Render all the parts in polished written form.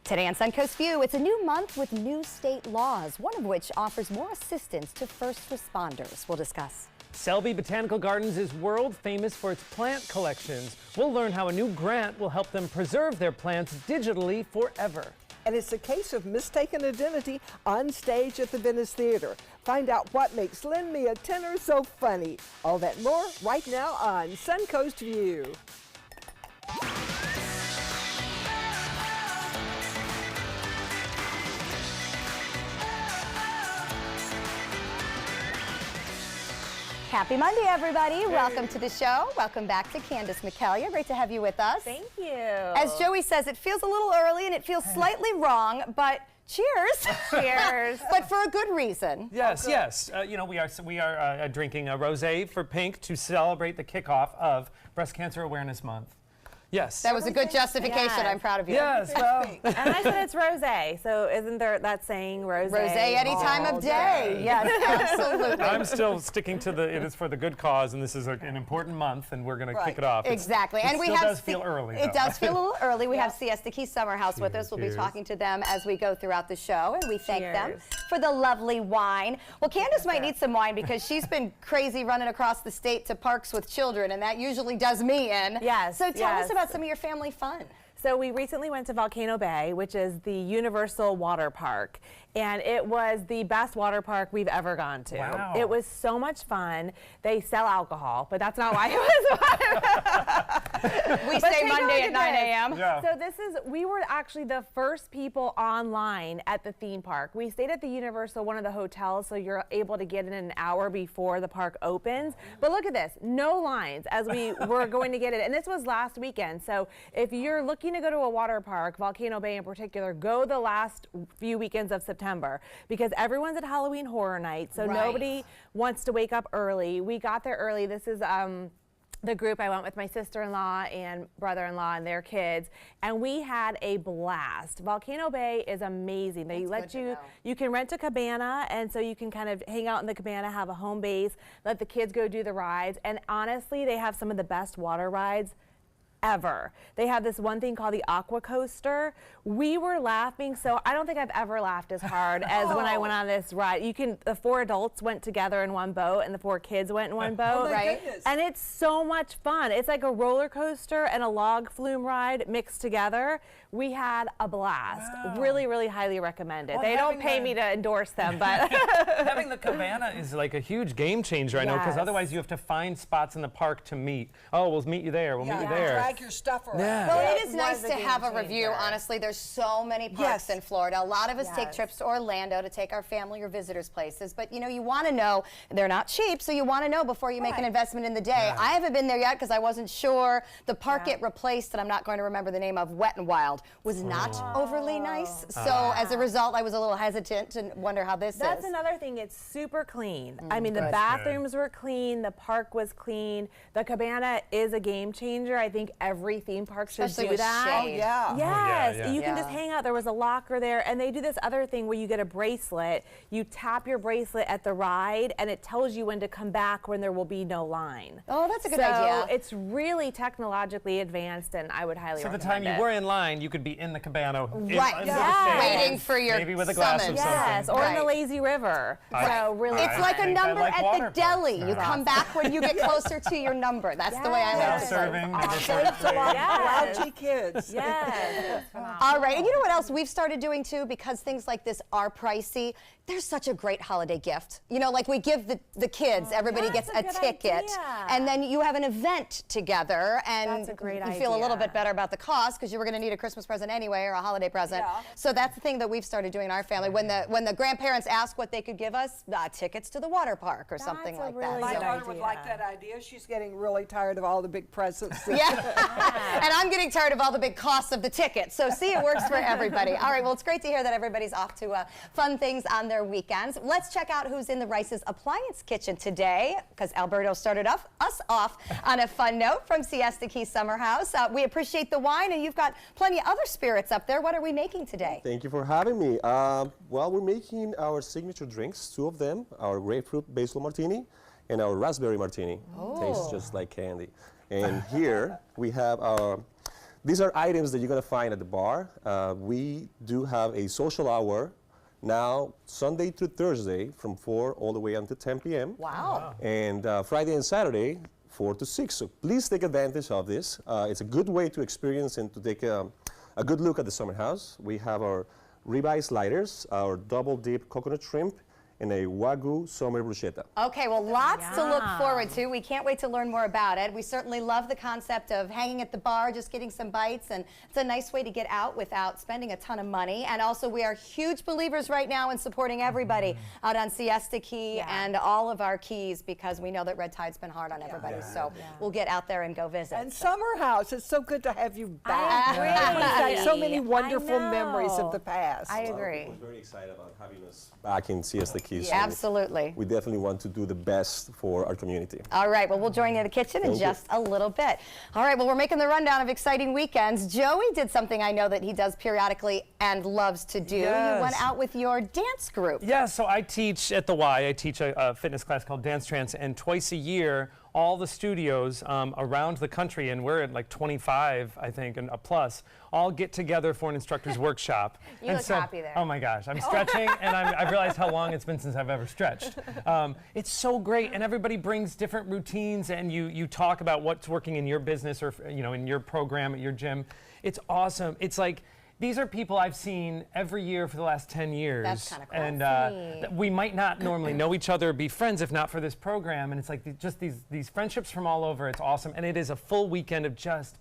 Today on Suncoast View, it's a new month with new state laws, one of which offers more assistance to first responders. We'll discuss. Selby Botanical Gardens is world famous for its plant collections. We'll learn how a new grant will help them preserve their plants digitally forever. And it's a case of mistaken identity on stage at the Venice Theater. Find out what makes Lend Me a Tenor so funny. All that more right now on Suncoast View. Happy Monday, everybody. Hey. Welcome to the show. Welcome back to Candace McKellier. Great to have you with us. Thank you. As Joey says, it feels a little early and it feels slightly wrong, but cheers. Cheers. But for a good reason. Yes, yes. You know, we are drinking a rosé for Pink to celebrate the kickoff of Breast Cancer Awareness Month. Yes. That was a good justification. Yes. I'm proud of you. Yes, well. And I said it's rosé, so isn't there that saying rosé? Rosé any time of day. Yes, absolutely. I'm still sticking to it is for the good cause, and this is an important month, and we're going to kick it off. Exactly. It still does feel early, though. It does feel a little early. We have Siesta Key Summer House with us. We'll be talking to them as we go throughout the show, and we thank them for the lovely wine. Well, Candace might need some wine because she's been crazy running across the state to parks with children, and that usually does me in. Yes. So tell us about some of your family fun. So we recently went to Volcano Bay, which is the Universal Water Park, and it was the best water park we've ever gone to. Wow. It was so much fun. They sell alcohol, but that's not why it was fun. We stay Monday at 9 a.m. Yeah. So we were actually the first people online at the theme park. We stayed at the Universal, one of the hotels, so you're able to get in an hour before the park opens. But look at this, no lines as we were going to get it. And this was last weekend. So if you're looking to go to a water park, Volcano Bay in particular, go the last few weekends of September because everyone's at Halloween Horror Night, so nobody wants to wake up early. We got there early. This is the group. I went with my sister-in-law and brother-in-law and their kids, and we had a blast. Volcano Bay is amazing. They let you can rent a cabana, and so you can kind of hang out in the cabana, have a home base, let the kids go do the rides, and honestly, they have some of the best water rides ever. They have this one thing called the Aqua Coaster. We were laughing, so I don't think I've ever laughed as hard as when I went on this ride. The 4 adults went together in one boat and the 4 kids went in one boat, right? And it's so much fun. It's like a roller coaster and a log flume ride mixed together. We had a blast. Wow. Really, really highly recommended. Well, they don't pay me to endorse them, but having the cabana is like a huge game changer, I know, because otherwise you have to find spots in the park to meet. Oh, we'll meet you there. We'll meet you there. Drag your stuff around. Yeah. Well, it is nice to have a review. Honestly, there's so many parks in Florida. A lot of us take trips to Orlando to take our family or visitors places, but you know, you want to know, they're not cheap, so you want to know before you make an investment in the day. I haven't been there yet because I wasn't sure. The park get replaced, and I'm not going to remember the name of, Wet and Wild, was not overly nice. So as a result, I was a little hesitant to wonder how this is. That's another thing. It's super clean. I mean, the bathrooms were clean. The park was clean. The cabana is a game changer. I think every theme park should do that. Shade. Yes, you can just hang out. There was a locker there, and they do this other thing where you get a bracelet. You tap your bracelet at the ride, and it tells you when to come back when there will be no line. Oh, that's a good idea. So it's really technologically advanced, and I would highly recommend it. So the time you were in line, you could be in the cabana, waiting for your maybe with a glass of something. Or in the lazy river. So really, it's like a number at the deli. You come back when you get closer to your number. That's the way I like to serving. Grouchy kids. Yes. All right, and you know what else we've started doing too, because things like this are pricey? There's such a great holiday gift. You know, like we give the kids, everybody gets a ticket, and then you have an event together, and you feel a little bit better about the cost because you were going to need a Christmas present anyway or a holiday present. So that's the thing that we've started doing in our family. When the grandparents ask what they could give us, tickets to the water park or something like that. My daughter would like that idea. She's getting really tired of all the big presents. And I'm getting tired of all the big costs of the tickets. So see, it works for everybody. All right, well, it's great to hear that everybody's off to fun things on their weekends. Let's check out who's in the Rice's Appliance Kitchen today, because Alberto started us off on a fun note from Siesta Key Summer House. We appreciate the wine, and you've got plenty of other spirits up there. What are we making today? Thank you for having me. Well, we're making our signature drinks, 2 of them, our grapefruit basil martini and our raspberry martini. Tastes just like candy. And here we have our These are items that you're going to find at the bar. We do have a social hour now, Sunday through Thursday, from 4 all the way until 10 p.m. Wow. And Friday and Saturday, 4 to 6. So please take advantage of this. It's a good way to experience and to take a good look at the summer house. We have our ribeye sliders, our double dip coconut shrimp, and a Wagyu summer bruschetta. Okay, well, lots to look forward to. We can't wait to learn more about it. We certainly love the concept of hanging at the bar, just getting some bites, and it's a nice way to get out without spending a ton of money. And also, we are huge believers right now in supporting everybody out on Siesta Key and all of our keys, because we know that red tide's been hard on everybody. So we'll get out there and go visit. And Summer House, it's so good to have you back. I Got so many wonderful know. memories of the past. I agree. We're very excited about having us back in Siesta Key. So Absolutely. we definitely want to do the best for our community. All right, well, we'll join you in the kitchen in just a little bit. All right, well, we're making the rundown of exciting weekends. Joey did something I know that he does periodically and loves to do. Yes. You went out with your dance group. Yeah, so I teach at the Y. I teach a fitness class called Dance Trance, and twice a year, all the studios around the country, and we're at like 25, I think, and a plus, all get together for an instructor's workshop. You and look so, happy there. Oh my gosh, I'm stretching, and I've realized how long it's been since I've ever stretched. It's so great, and everybody brings different routines, and you talk about what's working in your business or in your program at your gym. It's awesome. It's like, these are people I've seen every year for the last 10 years. That's kind of cool. And we might not normally know each other or be friends if not for this program. And it's like just these friendships from all over. It's awesome. And it is a full weekend of just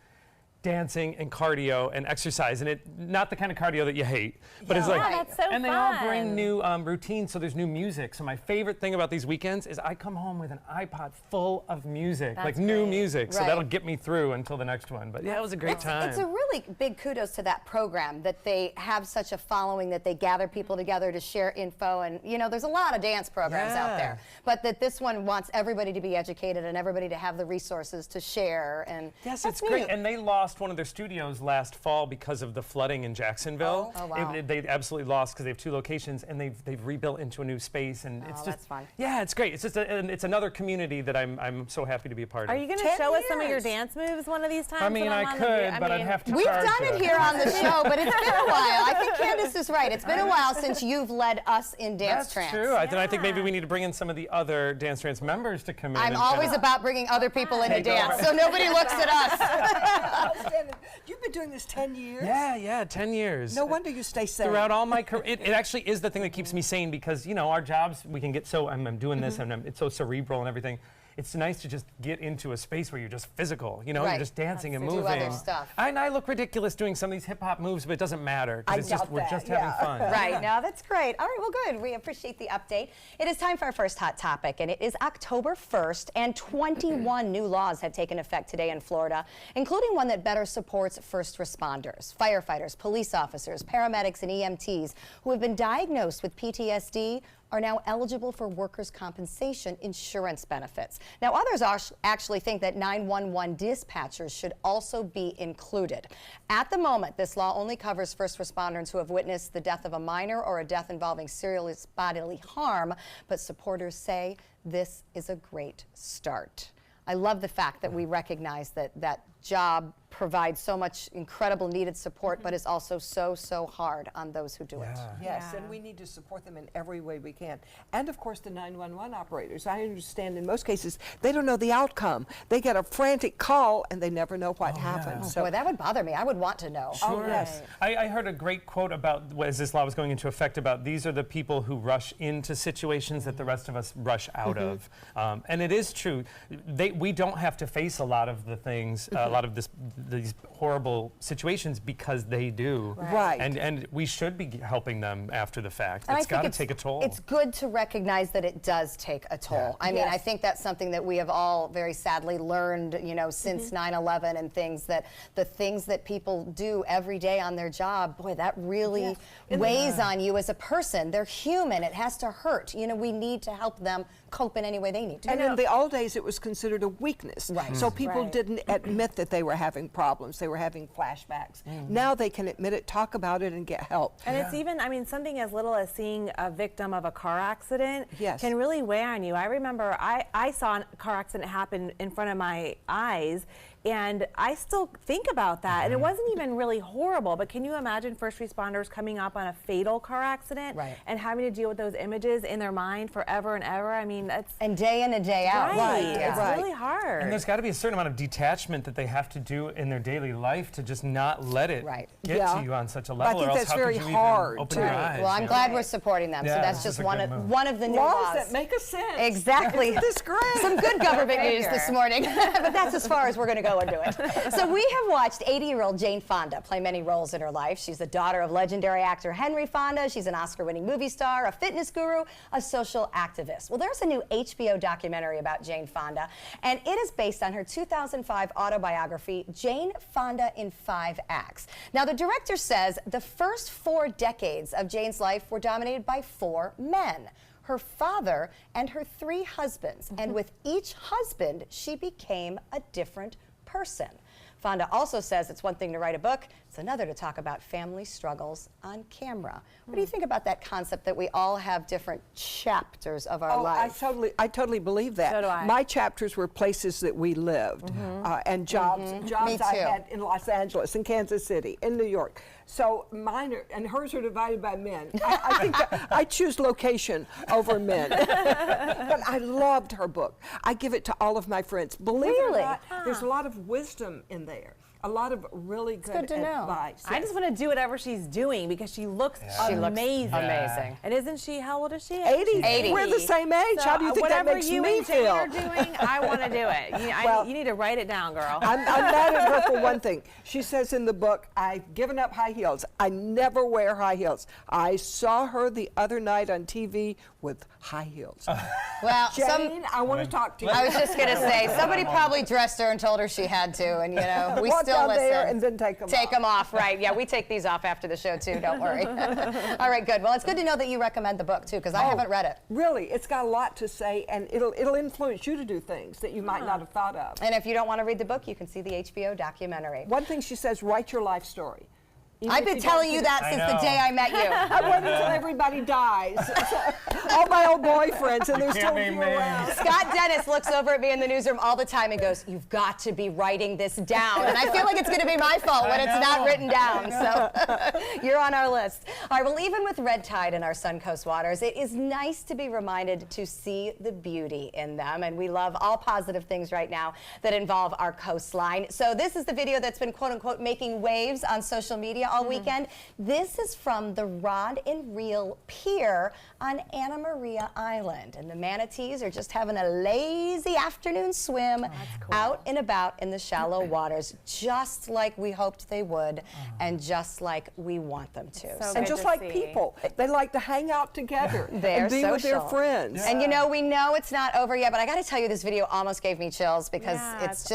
dancing and cardio and exercise, and not the kind of cardio that you hate, but it's like, that's so and they all fun. bring new routines, so there's new music. So my favorite thing about these weekends is I come home with an iPod full of music, That's like new great. music, so Right. that'll get me through until the next one. But yeah, it was a great time. It's a really big kudos to that program, that they have such a following, that they gather people together to share info. And there's a lot of dance programs out there, but that this one wants everybody to be educated and everybody to have the resources to share. And Yes, that's it's great. neat. And they lost one of their studios last fall because of the flooding in Jacksonville. Oh, wow. They absolutely lost because they have 2 locations, and they've rebuilt into a new space, and it's just that's fun. Yeah, it's great. It's just it's another community that I'm so happy to be a part Are of. you going to 10 show us some of your years. dance moves one of these times? I mean, when I'm I on the could, but I'd have to We've charge done it you. here on the show, but it's been a while. I think Candace is right. It's been a while since you've led us in dance That's trance. true. Then I think maybe we need to bring in some of the other Dance Trance members to come in. I'm and always kinda about bringing other people into Take dance, over. so nobody looks at us. Outstanding. You've been doing this 10 years? Yeah, 10 years. No wonder you stay sane. Throughout all my career, it actually is the thing that keeps me sane, because our jobs, we can get so, I'm doing this, and it's so cerebral and everything. It's nice to just get into a space where you're just physical, Right. you're just dancing and Do moving. other stuff. And I look ridiculous doing some of these hip hop moves, but it doesn't matter, I because it's just, doubt we're that, just yeah. having fun. Right, now that's great. All right, well, good. We appreciate the update. It is time for our first hot topic, and it is October 1st, and 21 new laws have taken effect today in Florida, including one that better supports first responders, firefighters, police officers, paramedics, and EMTs who have been diagnosed with PTSD are now eligible for workers' compensation insurance benefits. Now, others actually think that 911 dispatchers should also be included. At the moment, this law only covers first responders who have witnessed the death of a minor or a death involving serious bodily harm, but supporters say this is a great start. I love the fact that we recognize that that job provides so much incredible needed support, but is also so hard on those who do it. Yes, Yeah. and we need to support them in every way we can. And of course, the 911 operators. I understand in most cases, they don't know the outcome. They get a frantic call and they never know what happened. Boy, that would bother me. I would want to know. Oh, yes. I heard a great quote about, as this law was going into effect, about these are the people who rush into situations that the rest of us rush out of. And it is true. We don't have to face a lot of the things, a lot of these horrible situations, because they do. Right. And we should be helping them after the fact. And It's I got think to take a toll. It's good to recognize that it does take a toll. I mean, Yes. I think that's something that we have all very sadly learned, since 9/11 and things, that the things that people do every day on their job, boy, that really weighs on you as a person. They're human. It has to hurt. We need to help them cope in any way they need to. And in the old days, it was considered a weakness. Right. So people Right. didn't admit that they were having problems. They were having flashbacks. Now they can admit it, talk about it, and get help. And it's even, something as little as seeing a victim of a car accident can really weigh on you. I remember I saw a car accident happen in front of my eyes, And I still think about that, and it wasn't even really horrible, but can you imagine first responders coming up on a fatal car accident and having to deal with those images in their mind forever and ever? I mean, that's... And day in and day out. Right. It's really hard. And there's got to be a certain amount of detachment that they have to do in their daily life to just not let it get to you on such a level, I think or else that's how very could you hard even open your eyes? Well, I'm glad we're supporting them. So that's just one of the new laws that make a sense. Exactly. Isn't this great? Some good government news this morning, but that's as far as we're going to go into it. So we have watched 80-year-old Jane Fonda play many roles in her life. She's the daughter of legendary actor Henry Fonda. She's an Oscar-winning movie star, a fitness guru, a social activist. Well, there's a new HBO documentary about Jane Fonda, and it is based on her 2005 autobiography, Jane Fonda in 5 Acts. Now, the director says the first 4 decades of Jane's life were dominated by 4 men. Her father and her 3 husbands, and with each husband, she became a different person. Fonda also says it's one thing to write a book, it's another to talk about family struggles on camera. What do you think about that concept that we all have different chapters of our life? I totally believe that. So do I. My chapters were places that we lived and jobs Me I too. had in Los Angeles, in Kansas City, in New York. So mine and hers are divided by men. I think that I choose location over men. But I loved her book. I give it to all of my friends. Believe it or not, there's a lot of wisdom in there. A lot of really good advice. I just want to do whatever she's doing because she looks amazing. Amazing. And isn't she, how old is she? 80. 80. We're the same age. So How do you think that makes whatever me you and Jane feel? are doing, I want to do it. You need to write it down, girl. I'm mad at her for one thing. She says in the book, I've given up high heels. I never wear high heels. I saw her the other night on TV with high heels. Well, Jane, I want to talk to you. I was just going to say, somebody probably dressed her and told her she had to, and you know, we Walk still down listen. there and then take them off. Take them off, right. Yeah, we take these off after the show, too. Don't worry. All right, good. Well, it's good to know that you recommend the book, too, because I haven't read it. Really, it's got a lot to say, and it'll influence you to do things that you might not have thought of. And if you don't want to read the book, you can see the HBO documentary. One thing she says, write your life story. Even I've if been you telling don't you do that since the day I met you. I waited until everybody dies. All my old boyfriends, and there's still a few around. Scott Dennis looks over at me in the newsroom all the time and goes, "You've got to be writing this down." And I feel like it's going to be my fault when it's not written down. So you're on our list. All right, well, even with red tide in our Suncoast waters, it is nice to be reminded to see the beauty in them. And we love all positive things right now that involve our coastline. So this is the video that's been, quote unquote, making waves on social media all weekend. This is from the Rod and Reel Pier on Anna Maria Island. And the manatees are just having a lazy afternoon swim out and about in the shallow waters, just like we hoped they would and just like we want them to. And just like people, they like to hang out together They're and be with their social. friends. And you know, we know it's not over yet, but I got to tell you, this video almost gave me chills because it's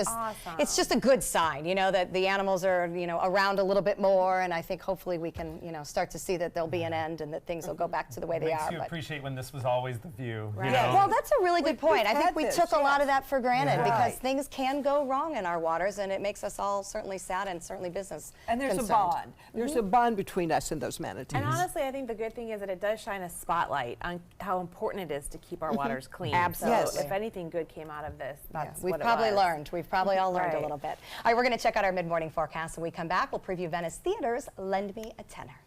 just a good sign, you know, that the animals are, you know, around a little bit more, and I think hopefully we can, you know, start to see that there'll be an end and that things will go back to the way they are. Makes you appreciate when this was always the view. Right. You know? Well, that's a really good point. I think had we this, took a lot of that for granted because Right. things can go wrong in our waters, and it makes us all certainly sad and certainly business And there's concerned. a bond. There's a bond between us and those manatees. And honestly, I think the good thing is that it does shine a spotlight on how important it is to keep our waters clean. Absolutely. So if anything good came out of this, that's We've what probably it was. learned. We've probably all learned a Right. little bit. All right, we're going to check out our mid-morning forecast. When we come back, we'll preview Venice Theater's Lend Me a Tenor.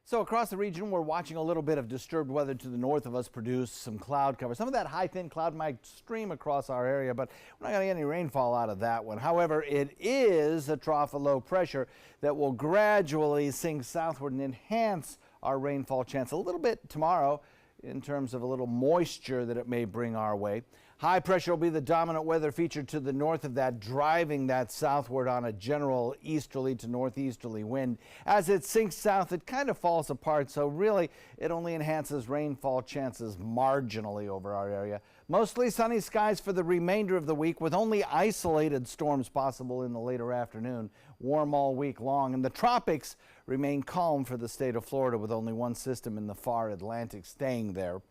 So across the region, we're watching a little bit of disturbed weather to the north of us produce some cloud cover. Some of that high, thin cloud might stream across our area, but we're not going to get any rainfall out of that one. However, it is a trough of low pressure that will gradually sink southward and enhance our rainfall chance a little bit tomorrow in terms of a little moisture that it may bring our way. High pressure will be the dominant weather feature to the north of that, driving that southward on a general easterly to northeasterly wind. As it sinks south, it kind of falls apart, so really it only enhances rainfall chances marginally over our area. Mostly sunny skies for the remainder of the week, with only isolated storms possible in the later afternoon. Warm all week long, and the tropics remain calm for the state of Florida, with only one system in the far Atlantic staying there.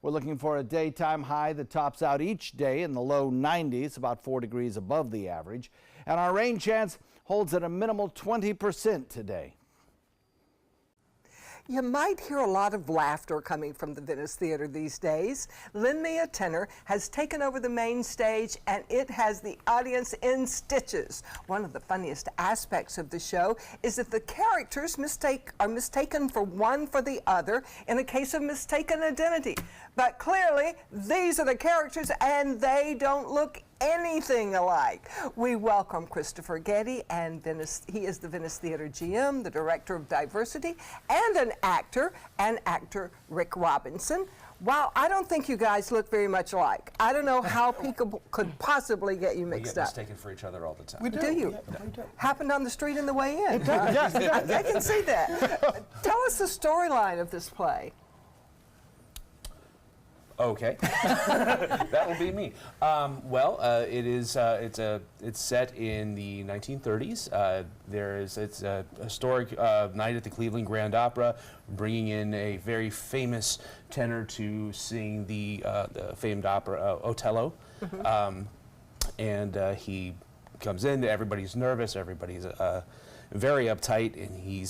We're looking for a daytime high that tops out each day in the low 90s, about 4 degrees above the average. And our rain chance holds at a minimal 20% today. You might hear a lot of laughter coming from the Venice Theater these days. Lend Me a Tenor has taken over the main stage and it has the audience in stitches. One of the funniest aspects of the show is that the characters are mistaken for one for the other in a case of mistaken identity. But clearly, these are the characters and they don't look anything alike. We welcome Christopher Getty, and he is the Venice Theater GM, the Director of Diversity, and an actor Rick Robinson. Wow, I don't think you guys look very much alike. I don't know how people could possibly get you mixed up. We get mistaken for each other all the time. We do. Do you? Yeah, we do. Happened on the street on the way in. Yes, it does. I can see that. Tell us the storyline of this play. Okay, that will be me. It's set in the 1930s. It's a historic night at the Cleveland Grand Opera, bringing in a very famous tenor to sing the famed opera Otello, and he comes in. Everybody's nervous. Everybody's very uptight, and he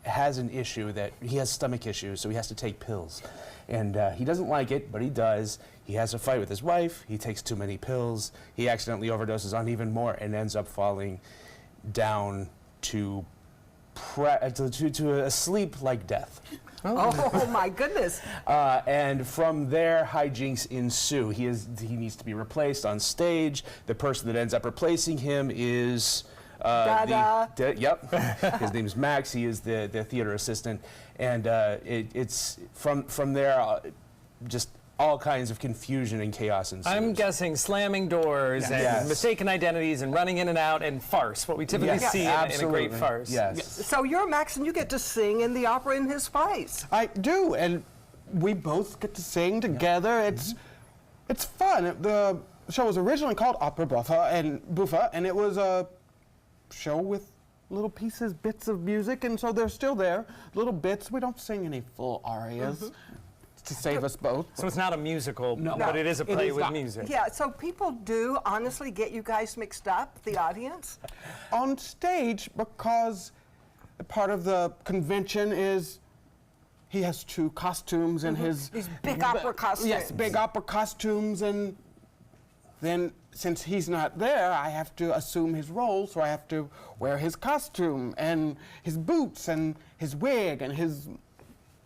has an issue that he has stomach issues, so he has to take pills. And he doesn't like it, but he does. He has a fight with his wife. He takes too many pills. He accidentally overdoses on even more and ends up falling down to a sleep like death. Oh my goodness. And from there, hijinks ensue. He needs to be replaced on stage. The person that ends up replacing him is yep. His name is Max. He is the theater assistant, and it's from there, just all kinds of confusion and chaos ensues. I'm guessing slamming doors and Yes. mistaken identities and running in and out and farce. What we typically Yes, see in a great absolutely. farce. Yes. So you're Max and you get to sing in the opera in his place. I do, and we both get to sing together. It's fun. The show was originally called Opera Buffa, and it was a show with little pieces, bits of music, and so they're still there. Little bits. We don't sing any full arias to save us both. So it's not a musical, No. but it is a play is with not. music. Yeah, so people do honestly get you guys mixed up, the audience? On stage, because part of the convention is he has two costumes and his These big opera costumes. Yes, big opera costumes, and then since he's not there, I have to assume his role, so I have to wear his costume and his boots and his wig and his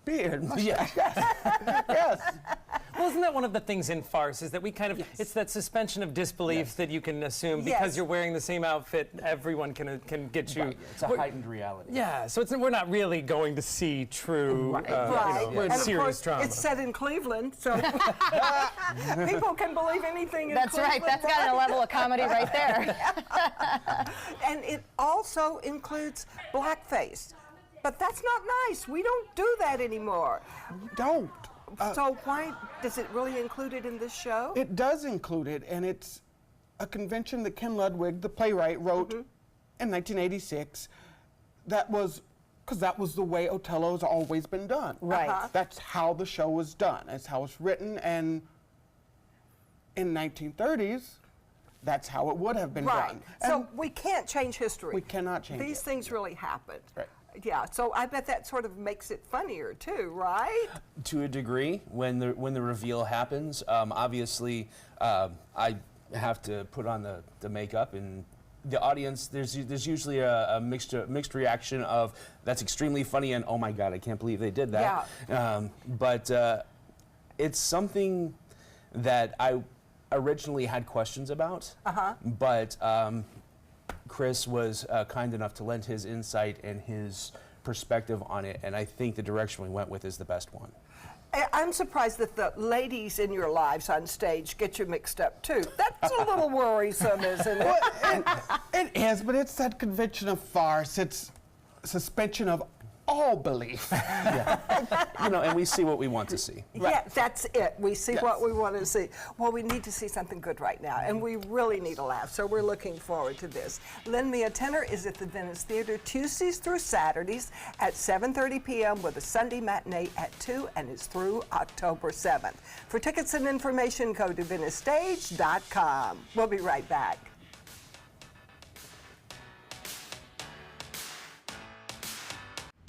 beard. Yes. Yes. Well, isn't that one of the things in farce is that we kind of, it's that suspension of disbelief that you can assume because Yes. you're wearing the same outfit, everyone can get you. It's a heightened reality. Yeah, so we're not really going to see true, Right. you know, And of serious course, drama. it's set in Cleveland, so people can believe anything in That's right. Cleveland. That's got a level of comedy right there. And it also includes blackface. But that's not nice. We don't do that anymore. Don't. So why does it really include it in this show? It does include it, and it's a convention that Ken Ludwig, the playwright, wrote in 1986. That was because that was the way Otello's always been done. Right. That's how the show was done. That's how it's written, and in 1930s, that's how it would have been Right. done. So And we can't change history. we cannot change These it. things really happened. Right. Yeah, so I bet that sort of makes it funnier too, right? To a degree, when the reveal happens, obviously I have to put on the makeup, and the audience, there's usually a mixed reaction of that's extremely funny and oh my god, I can't believe they did that. But it's something that I originally had questions about, but Chris was kind enough to lend his insight and his perspective on it, and I think the direction we went with is the best one. I'm surprised that the ladies in your lives on stage get you mixed up too. That's a little worrisome, isn't it? It is, but it's that convention of farce. It's suspension of all belief. You know, and we see what we want to see. Yeah, that's it. We see what we want to see. Well, we need to see something good right now, and we really need a laugh, so we're looking forward to this. Lend Me a Tenor is at the Venice Theater Tuesdays through Saturdays at 7:30 p.m. with a Sunday matinee at 2, and is through October 7th. For tickets and information, go to VeniceStage.com. We'll be right back.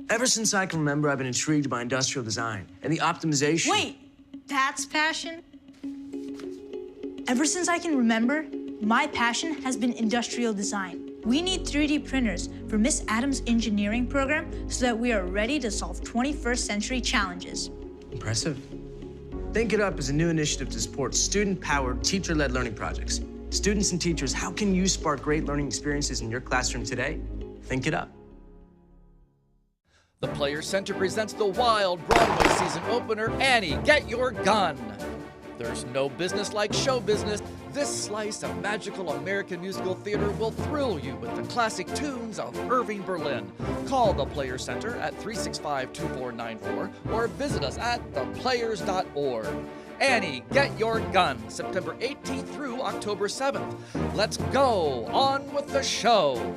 Ever since I can remember, I've been intrigued by industrial design and the optimization. Wait, that's passion? Ever since I can remember, my passion has been industrial design. We need 3D printers for Miss Adams' engineering program so that we are ready to solve 21st century challenges. Impressive. Think It Up is a new initiative to support student-powered, teacher-led learning projects. Students and teachers, how can you spark great learning experiences in your classroom today? Think It Up. The Players Center presents the wild Broadway season opener, Annie, Get Your Gun. There's no business like show business. This slice of magical American musical theater will thrill you with the classic tunes of Irving Berlin. Call the Players Center at 365-2494 or visit us at theplayers.org. Annie, Get Your Gun, September 18th through October 7th. Let's go on with the show.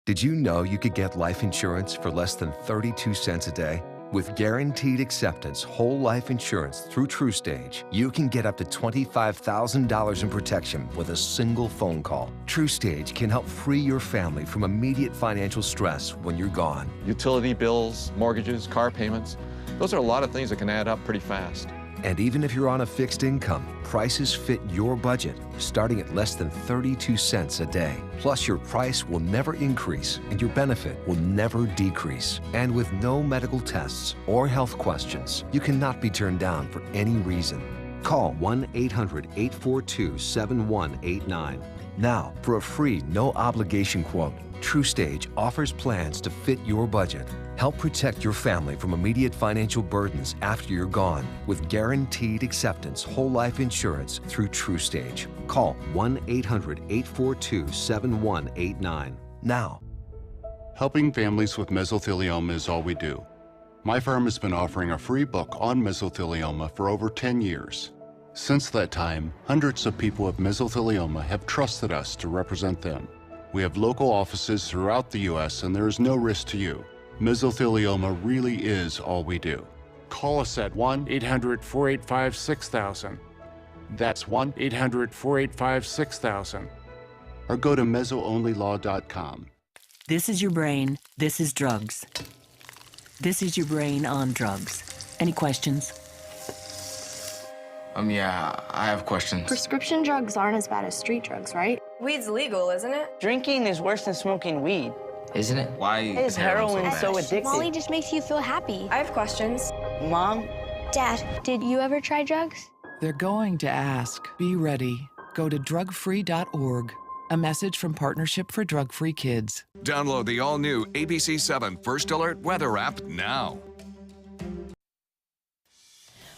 Did you know you could get life insurance for less than 32 cents a day? With guaranteed acceptance whole life insurance through TrueStage, you can get up to $25,000 in protection with a single phone call. TrueStage can help free your family from immediate financial stress when you're gone. Utility bills, mortgages, car payments, those are a lot of things that can add up pretty fast. And even if you're on a fixed income, prices fit your budget, starting at less than 32 cents a day. Plus, your price will never increase and your benefit will never decrease. And with no medical tests or health questions, you cannot be turned down for any reason. Call 1-800-842-7189. Now, for a free, no-obligation quote, TrueStage offers plans to fit your budget. Help protect your family from immediate financial burdens after you're gone with guaranteed acceptance whole life insurance through TrueStage. Call 1-800-842-7189 now. Helping families with mesothelioma is all we do. My firm has been offering a free book on mesothelioma for over 10 years. Since that time, hundreds of people with mesothelioma have trusted us to represent them. We have local offices throughout the U.S. and there is no risk to you. Mesothelioma really is all we do. Call us at 1-800-485-6000. That's 1-800-485-6000. Or go to mesoonlylaw.com. This is your brain. This is drugs. This is your brain on drugs. Any questions? Yeah, I have questions. Prescription drugs aren't as bad as street drugs, right? Weed's legal, isn't it? Drinking is worse than smoking weed. Isn't it? Why is heroin so addictive? Molly just makes you feel happy. I have questions. Mom? Dad, did you ever try drugs? They're going to ask. Be ready. Go to drugfree.org. A message from Partnership for Drug-Free Kids. Download the all-new ABC7 First Alert weather app now.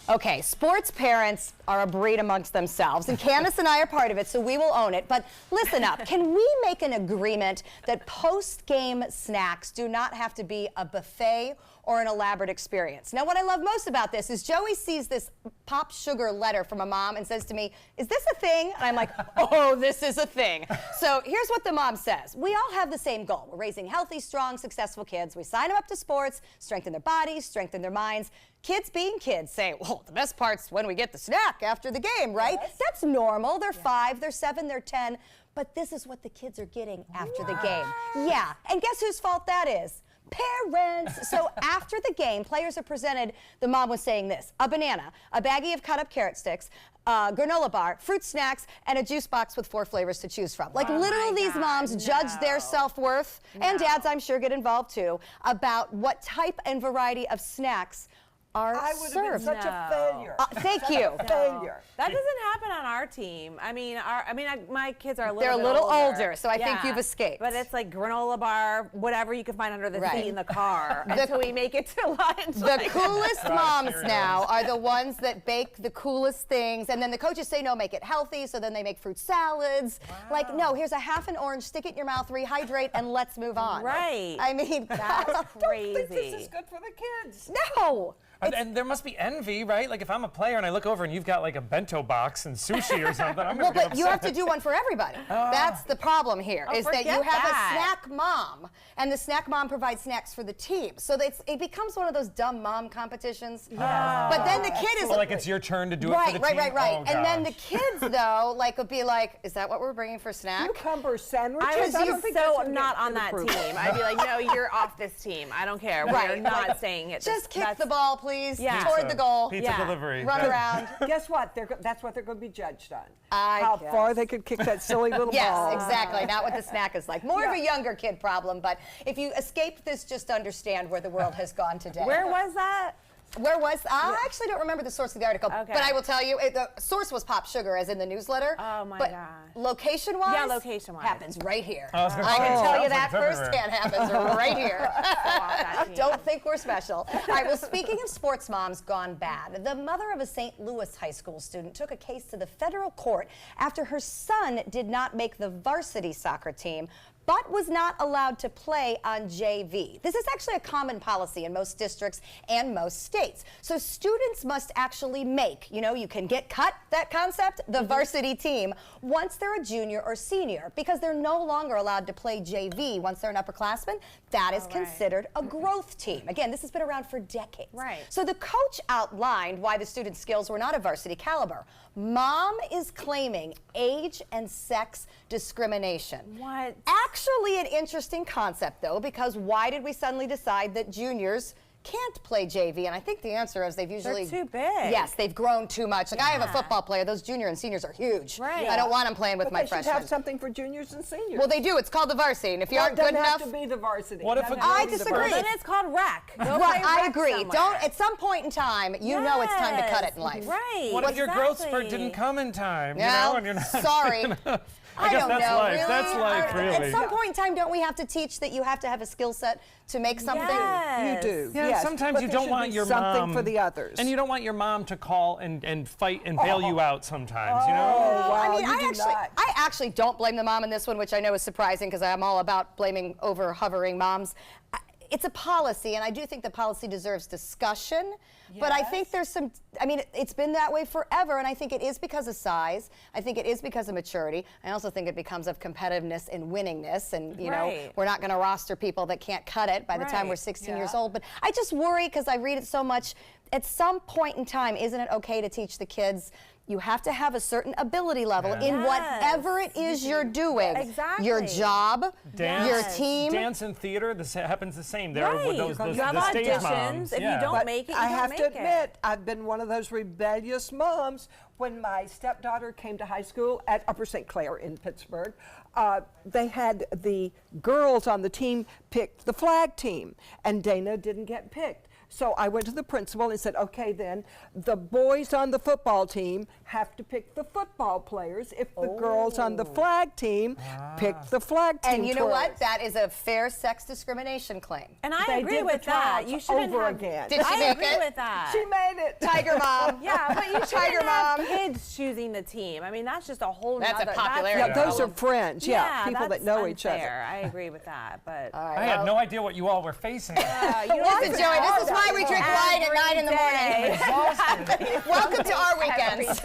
Okay, sports parents are a breed amongst themselves, and Candace and I are part of it, so we will own it. But listen up, can we make an agreement that post-game snacks do not have to be a buffet or an elaborate experience? Now, what I love most about this is Joey sees this pop sugar letter from a mom and says to me, is this a thing? And I'm like, oh, this is a thing. So here's what the mom says. We all have the same goal. We're raising healthy, strong, successful kids. We sign them up to sports, strengthen their bodies, strengthen their minds. Kids being kids say, well, the best part's when we get the snack after the game, right? Yes. That's normal. They're 5, they're 7, they're 10. But this is what the kids are getting after the game. Yeah, and guess whose fault that is? Parents. So after the game, players are presented, the mom was saying this, a banana, a baggie of cut up carrot sticks, a granola bar, fruit snacks, and a juice box with 4 flavors to choose from. Like literally these moms judge their self-worth, and dads I'm sure get involved too, about what type and variety of snacks are I would served. have been such a failure. Thank you. Failure. That doesn't happen on our team. My kids are a little They're a bit little older, older, so I think you've escaped. But it's like granola bar, whatever you can find under the seat in the car until we make it to lunch. The coolest moms now are the ones that bake the coolest things, and then the coaches say, no, make it healthy, so then they make fruit salads. Like, no, here's a half an orange, stick it in your mouth, rehydrate, and let's move on. Right. I mean, that's crazy. I don't think this is good for the kids. No. And there must be envy, right? Like if I'm a player and I look over and you've got like a bento box and sushi or something, I'm well, gonna get but you have to do one for everybody. That's the problem here, is that you have a snack mom, and the snack mom provides snacks for the team. So it becomes one of those dumb mom competitions. But then the kid is like it's your turn to do it for the team. Right. Oh, and then the gosh. kids though, like would be like, is that what we're bringing for snack? Cucumber sandwiches. I would don't be think so that's not on that team. I'd be like, no, you're off this team. I don't care. We're not staying at this. Just kick the ball, please, Yeah. toward the goal. Pizza delivery. Run around. Guess what? That's what they're going to be judged on. I How guess. far they could kick that silly little ball. Yes, exactly. Not what the snack is like. More of a younger kid problem, but if you escape this, just understand where the world has gone today. Where was that? Where was I actually don't remember the source of the article, Okay. but I will tell you, the source was Pop Sugar, as in the newsletter. Oh my but gosh. location-wise, Yeah, location-wise. happens right here. I was gonna I say, can tell you sounds that like it's firsthand happens right here. that team. Don't think we're special. All right, well, speaking of sports moms gone bad, the mother of a St. Louis high school student took a case to the federal court after her son did not make the varsity soccer team, but was not allowed to play on JV. This is actually a common policy in most districts and most states. So students must actually make, you can get cut, that concept, the varsity team, once they're a junior or senior, because they're no longer allowed to play JV once they're an upperclassman. That is considered a growth team. Again, this has been around for decades. Right. So the coach outlined why the student's skills were not of varsity caliber. Mom is claiming age and sex discrimination. What? Actually an interesting concept though, because why did we suddenly decide that juniors can't play JV? And I think the answer is they've usually... They're too big. Yes, they've grown too much. Like I have a football player, those junior and seniors are huge. Right. I don't want them playing with But my they should freshmen. have something for juniors and seniors. Well, they do. It's called the varsity. And if you Well, aren't it good doesn't enough... have to be the varsity. What if It a doesn't I have to be the disagree. varsity. Then it's called rec. Go Well, play I rec agree. somewhere. Don't. At some point in time, you know it's time to cut it in life. Right. What if your growth spurt exactly. didn't come in time? Well, And you're not sorry. I guess don't that's know, life. really. That's life, really. At some point in time, don't we have to teach that you have to have a skill set to make something? Yes. You do. Yeah, yes. sometimes But you there don't should want be your something mom for the others. and you don't want your mom to call and fight and bail you out sometimes. You know. Oh, wow, I mean, you do not. I actually don't blame the mom in this one, which I know is surprising because I'm all about blaming over hovering moms. It's a policy, and I do think the policy deserves discussion. But I think there's some, I mean, it's been that way forever, and I think it is because of size. I think it is because of maturity. I also think it becomes of competitiveness and winningness, and, you know, we're not going to roster people that can't cut it by the time we're 16 years old. But I just worry because I read it so much. At some point in time, isn't it okay to teach the kids you have to have a certain ability level in whatever it is you're doing. Exactly. Your job, Dance, your team. Dance and theater, this happens the same. There are those You have the stage auditions. moms. If you don't But make it, you I don't have make to it. admit, I've been one of those rebellious moms. When my stepdaughter came to high school at Upper St. Clair in Pittsburgh, they had the girls on the team pick the flag team, and Dana didn't get picked. So I went to the principal and said, okay, then the boys on the football team have to pick the football players if the girls on the flag team pick the flag team. And you know what? twirls. That is a fair sex discrimination claim. And I They agree did with the that. trials You shouldn't over have, again. Did she I make agree it? with that. She made it. Tiger mom. Yeah, but you Tiger shouldn't have mom. kids choosing the team. I mean, that's just a whole That's a nother... popularity Yeah, those are problem. friends. Yeah, people that that's know each other. unfair. I agree with that, but... I had no idea what you all were facing. you Listen, Joey, this is why we drink wine at 9 in the morning. Welcome to our weekends.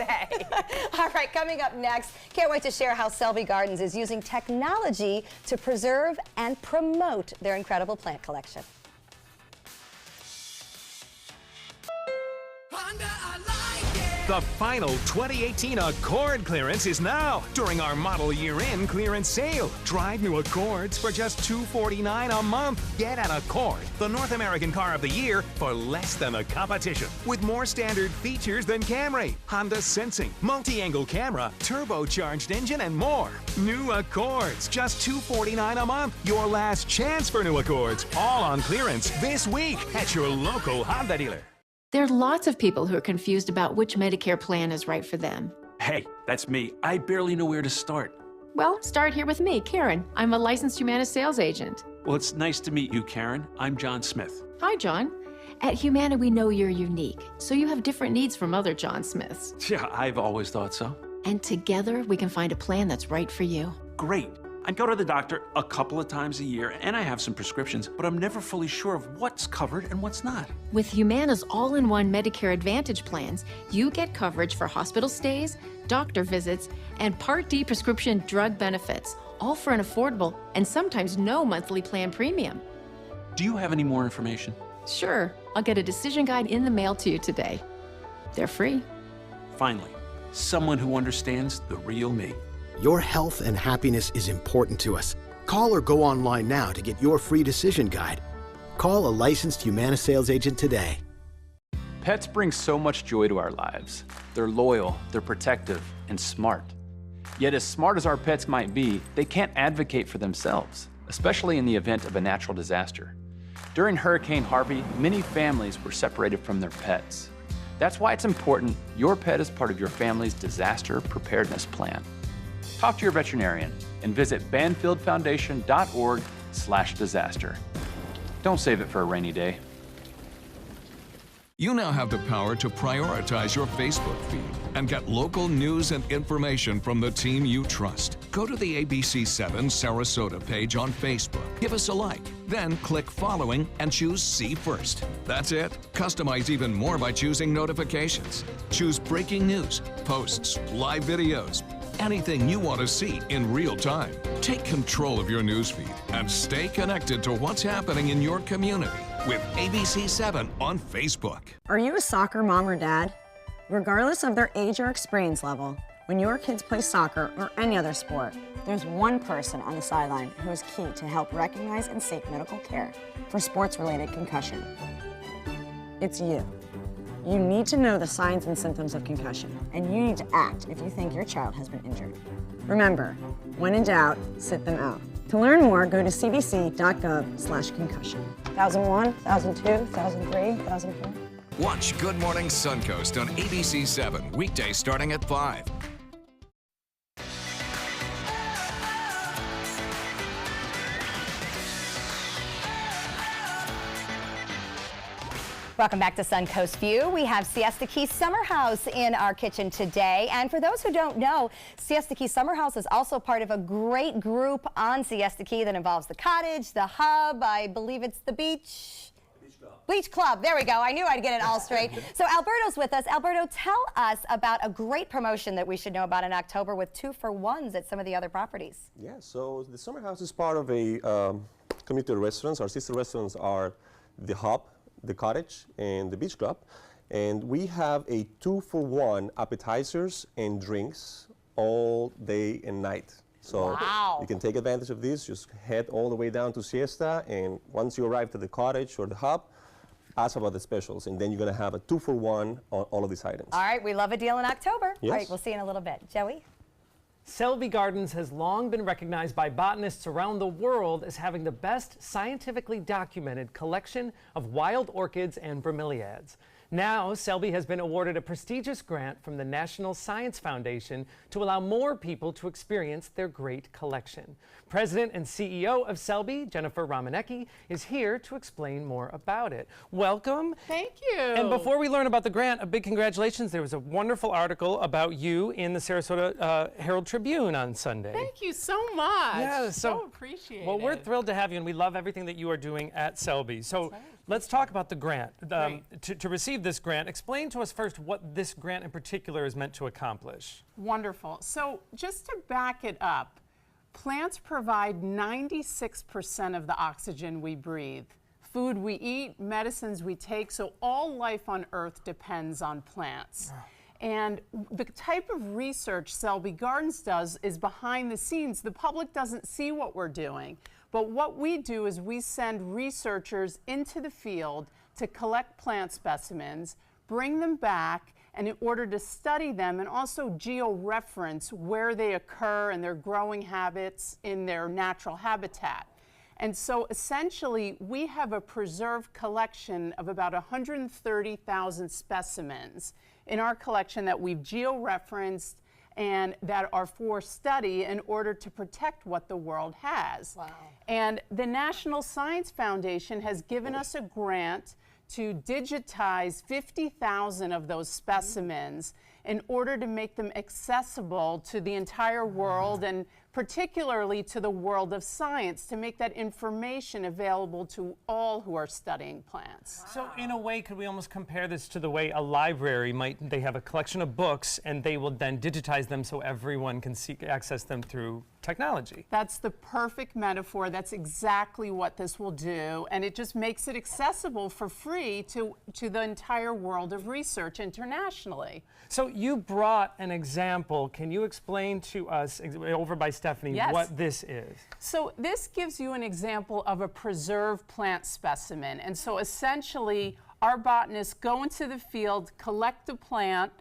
All right, coming up next, can't wait to share how Selby Gardens is using technology to preserve and promote their incredible plant collection. The final 2018 Accord clearance is now during our model year-end clearance sale. Drive new Accords for just $249 a month. Get an Accord, the North American car of the year, for less than the competition. With more standard features than Camry, Honda Sensing, multi-angle camera, turbocharged engine, and more. New Accords, just $249 a month. Your last chance for new Accords. All on clearance this week at your local Honda dealer. There are lots of people who are confused about which Medicare plan is right for them. Hey, that's me. I barely know where to start. Well, start here with me, Karen. I'm a licensed Humana sales agent. Well, it's nice to meet you, Karen. I'm John Smith. Hi, John. At Humana, we know you're unique, so you have different needs from other John Smiths. Yeah, I've always thought so. And together, we can find a plan that's right for you. Great. I go to the doctor a couple of times a year, and I have some prescriptions, but I'm never fully sure of what's covered and what's not. With Humana's all-in-one Medicare Advantage plans, you get coverage for hospital stays, doctor visits, and Part D prescription drug benefits, all for an affordable and sometimes no monthly plan premium. Do you have any more information? Sure, I'll get a decision guide in the mail to you today. They're free. Finally, someone who understands the real me. Your health and happiness is important to us. Call or go online now to get your free decision guide. Call a licensed Humana sales agent today. Pets bring so much joy to our lives. They're loyal, they're protective, and smart. Yet as smart as our pets might be, they can't advocate for themselves, especially in the event of a natural disaster. During Hurricane Harvey, many families were separated from their pets. That's why it's important your pet is part of your family's disaster preparedness plan. Talk to your veterinarian and visit banfieldfoundation.org/disaster. Don't save it for a rainy day. You now have the power to prioritize your Facebook feed and get local news and information from the team you trust. Go to the ABC7 Sarasota page on Facebook. Give us a like, then click following and choose See First. That's it. Customize even more by choosing notifications. Choose breaking news, posts, live videos, anything you want to see in real time. Take control of your newsfeed and stay connected to what's happening in your community with ABC7 on Facebook. Are you a soccer mom or dad? Regardless of their age or experience level, when your kids play soccer or any other sport, there's one person on the sideline who is key to help recognize and seek medical care for sports-related concussion. It's you. You need to know the signs and symptoms of concussion, and you need to act if you think your child has been injured. Remember, when in doubt, sit them out. To learn more, go to cdc.gov/concussion. 1001, 1002, 1003, 1004. Watch Good Morning Suncoast on ABC7, weekdays starting at 5. Welcome back to Suncoast View. We have Siesta Key Summer House in our kitchen today. And for those who don't know, Siesta Key Summer House is also part of a great group on Siesta Key that involves the cottage, the hub, I believe it's the beach. Beach Club. There we go. I knew I'd get it all straight. So Alberto's with us. Alberto, tell us about a great promotion that we should know about in October with 2-for-1s at some of the other properties. Yeah, so the Summer House is part of a community restaurants. Our sister restaurants are the Hub, the Cottage, and the Beach Club. And we have a 2-for-1 appetizers and drinks all day and night. So you can take advantage of this. Just head all the way down to Siesta, and once you arrive to the Cottage or the Hub, ask about the specials, and then you're going to have a 2-for-1 on all of these items. All right, we love a deal in October. Yes. All right, we'll see you in a little bit. Joey? Selby Gardens has long been recognized by botanists around the world as having the best scientifically documented collection of wild orchids and bromeliads. Now, Selby has been awarded a prestigious grant from the National Science Foundation to allow more people to experience their great collection. President and CEO of Selby, Jennifer Romanecki, is here to explain more about it. Welcome. Thank you. And before we learn about the grant, a big congratulations. There was a wonderful article about you in the Sarasota Herald Tribune on Sunday. Thank you so much. Yeah, so appreciate well, it. we're thrilled to have you, and we love everything that you are doing at Selby. So let's talk about the grant. To receive this grant, explain to us first what this grant in particular is meant to accomplish. Wonderful. So just to back it up, plants provide 96% of the oxygen we breathe. Food we eat, medicines we take, so all life on Earth depends on plants. And the type of research Selby Gardens does is behind the scenes. The public doesn't see what we're doing. But what we do is we send researchers into the field to collect plant specimens, bring them back, and in order to study them and also georeference where they occur and their growing habits in their natural habitat. And so essentially, we have a preserved collection of about 130,000 specimens in our collection that we've georeferenced and that are for study in order to protect what the world has. Wow. And the National Science Foundation has given us a grant to digitize 50,000 of those specimens in order to make them accessible to the entire world and particularly to the world of science, to make that information available to all who are studying plants. So in a way, could we almost compare this to the way a library might, they have a collection of books and they will then digitize them so everyone can access them through technology? That's the perfect metaphor. That's exactly what this will do. And it just makes it accessible for free to the entire world of research internationally. So you brought an example. Can you explain to us, over by Stephanie, Yes. what this is? So this gives you an example of a preserved plant specimen. And so essentially, our botanists go into the field, collect the plant,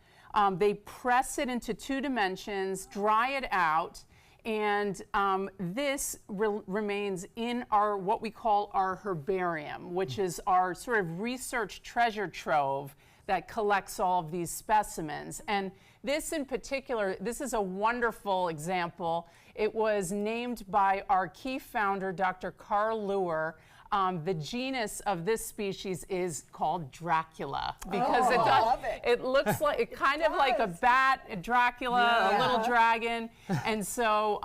they press it into 2 dimensions, dry it out, and this remains in our, what we call our herbarium, which is our sort of research treasure trove that collects all of these specimens. And this in particular, this is a wonderful example. It was named by our key founder, Dr. Carl Luer. The genus of this species is called Dracula because it looks like kind of like a bat, a Dracula, a little dragon, and so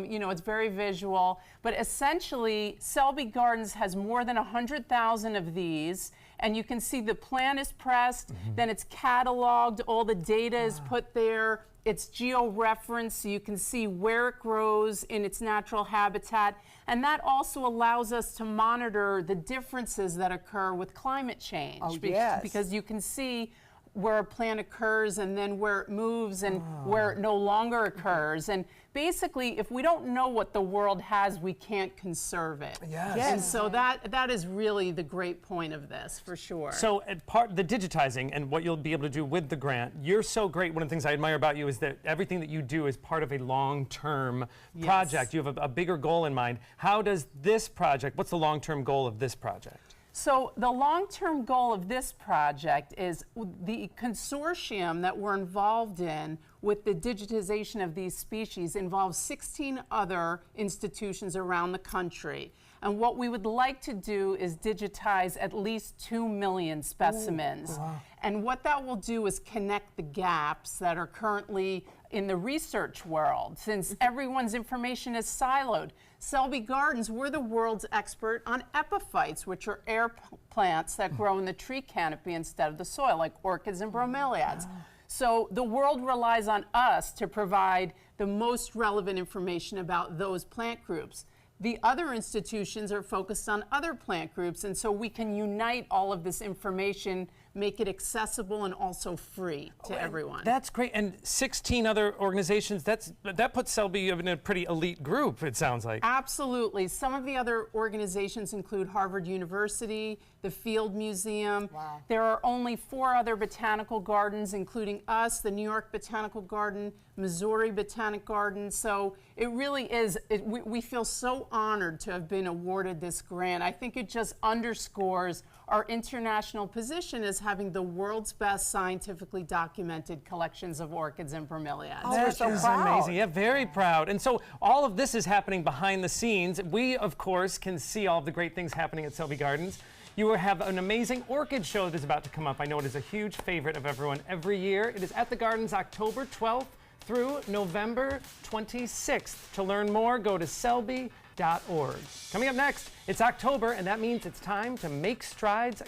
you know, it's very visual. But essentially, Selby Gardens has more than 100,000 of these. And you can see the plant is pressed, then it's cataloged, all the data is put there, it's geo-referenced so you can see where it grows in its natural habitat. And that also allows us to monitor the differences that occur with climate change. Because you can see where a plant occurs and then where it moves and where it no longer occurs. And basically, if we don't know what the world has, we can't conserve it. And so that is really the great point of this, for sure. So the digitizing and what you'll be able to do with the grant, you're so great. One of the things I admire about you is that everything that you do is part of a long-term project. You have a bigger goal in mind. How does this project, what's the long-term goal of this project? So the long-term goal of this project is the consortium that we're involved in with the digitization of these species involves 16 other institutions around the country. And what we would like to do is digitize at least 2 million specimens. And what that will do is connect the gaps that are currently in the research world, since everyone's information is siloed. Selby Gardens, we're the world's expert on epiphytes, which are air plants that grow in the tree canopy instead of the soil, like orchids and bromeliads. So the world relies on us to provide the most relevant information about those plant groups. The other institutions are focused on other plant groups, and so we can unite all of this information, make it accessible and also free to everyone. That's great. And 16 other organizations, that puts Selby in a pretty elite group, it sounds like. Absolutely. Some of the other organizations include Harvard University, the Field Museum. There are only 4 other botanical gardens, including us, the New York Botanical Garden, Missouri Botanic Garden. So it really is, we feel so honored to have been awarded this grant. I think it just underscores our international position as having the world's best scientifically documented collections of orchids and bromeliads. That is amazing. Yeah, very proud. And so all of this is happening behind the scenes. We, of course, can see all of the great things happening at Selby Gardens. You have an amazing orchid show that's about to come up. I know it is a huge favorite of everyone every year. It is at the Gardens October 12th through November 26th. To learn more, go to selby.org. Coming up next, it's October, and that means it's time to make strides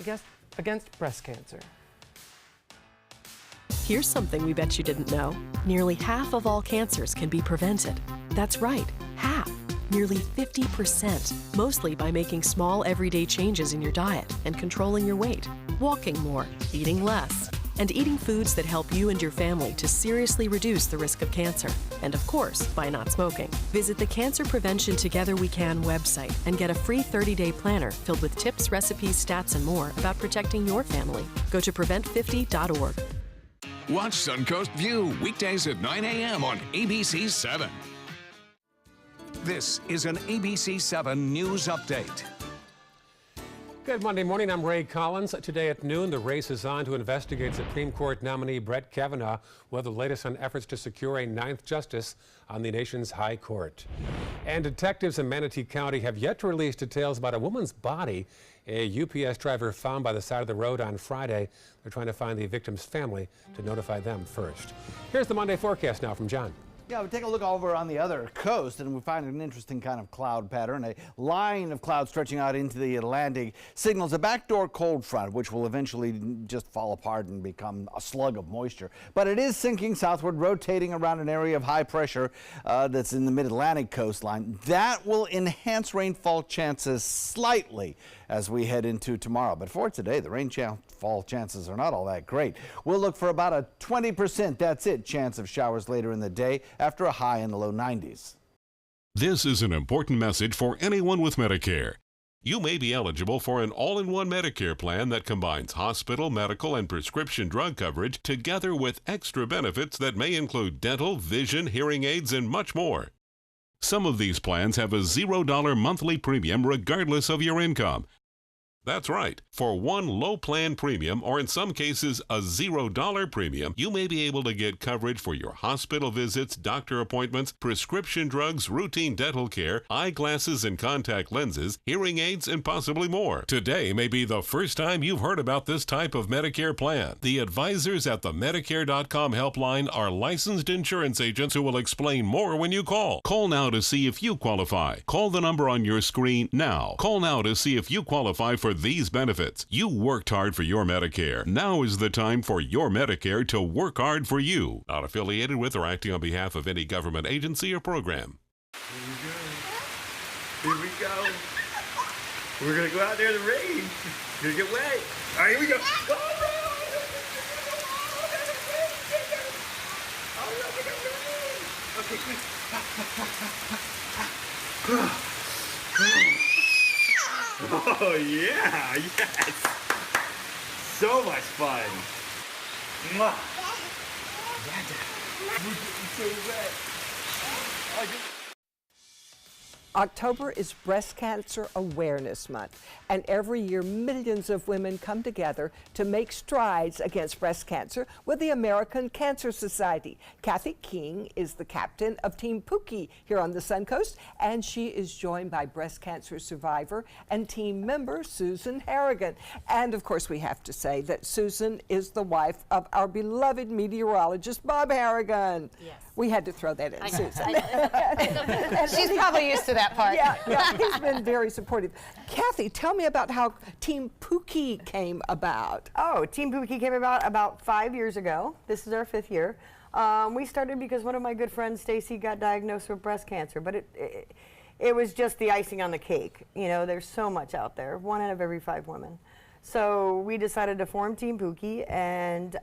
against breast cancer. Here's something we bet you didn't know. Nearly half of all cancers can be prevented. That's right, half. Nearly 50%, mostly by making small everyday changes in your diet and controlling your weight, walking more, eating less, and eating foods that help you and your family to seriously reduce the risk of cancer. And of course, by not smoking. Visit the Cancer Prevention Together We Can website and get a free 30-day planner filled with tips, recipes, stats, and more about protecting your family. Go to prevent50.org. Watch Suncoast View weekdays at 9 a.m. on ABC 7. This is an ABC 7 News Update. Good Monday morning. I'm Ray Collins. Today at noon, the race is on to investigate Supreme Court nominee Brett Kavanaugh. We'll have the latest on efforts to secure a 9th justice on the nation's high court. And detectives in Manatee County have yet to release details about a woman's body a UPS driver found by the side of the road on Friday. They're trying to find the victim's family to notify them first. Here's the Monday forecast now from John. Yeah, we take a look over on the other coast and we find an interesting kind of cloud pattern. A line of clouds stretching out into the Atlantic signals a backdoor cold front, which will eventually just fall apart and become a slug of moisture. But it is sinking southward, rotating around an area of high pressure that's in the mid-Atlantic coastline. That will enhance rainfall chances slightly as we head into tomorrow. But for today, the rainfall chances are not all that great. We'll look for about a 20%, that's it, chance of showers later in the day after a high in the low 90s. This is an important message for anyone with Medicare. You may be eligible for an all-in-one Medicare plan that combines hospital, medical, and prescription drug coverage together with extra benefits that may include dental, vision, hearing aids, and much more. Some of these plans have a $0 monthly premium regardless of your income. That's right. For one low plan premium, or in some cases a $0 premium, you may be able to get coverage for your hospital visits, doctor appointments, prescription drugs, routine dental care, eyeglasses and contact lenses, hearing aids, and possibly more. Today may be the first time you've heard about this type of Medicare plan. The advisors at the Medicare.com helpline are licensed insurance agents who will explain more when you call. Call now to see if you qualify. Call the number on your screen now. Call now to see if you qualify for these benefits. You worked hard for your Medicare. Now is the time for your Medicare to work hard for you. Not affiliated with or acting on behalf of any government agency or program. Here we go. We're gonna go out there in the rain. You're gonna get wet. All right, here we go. Okay, quick. Oh yeah, yes. So much fun. Mwah. We're getting so wet. October is Breast Cancer Awareness Month, and every year millions of women come together to make strides against breast cancer with the American Cancer Society. Kathy King is the captain of Team Pookie here on the Suncoast, and she is joined by breast cancer survivor and team member Susan Harrigan. And of course we have to say that Susan is the wife of our beloved meteorologist Bob Harrigan. Yes. We had to throw that in, Susan. She's probably used to that part. Yeah, he's been very supportive. Kathy, tell me about how Team Pookie came about. Oh, Team Pookie came about 5 years ago. This is our 5th year. We started because one of my good friends, Stacy, got diagnosed with breast cancer, but it was just the icing on the cake. You know, there's so much out there, 1 out of every 5 women. So we decided to form Team Pookie, and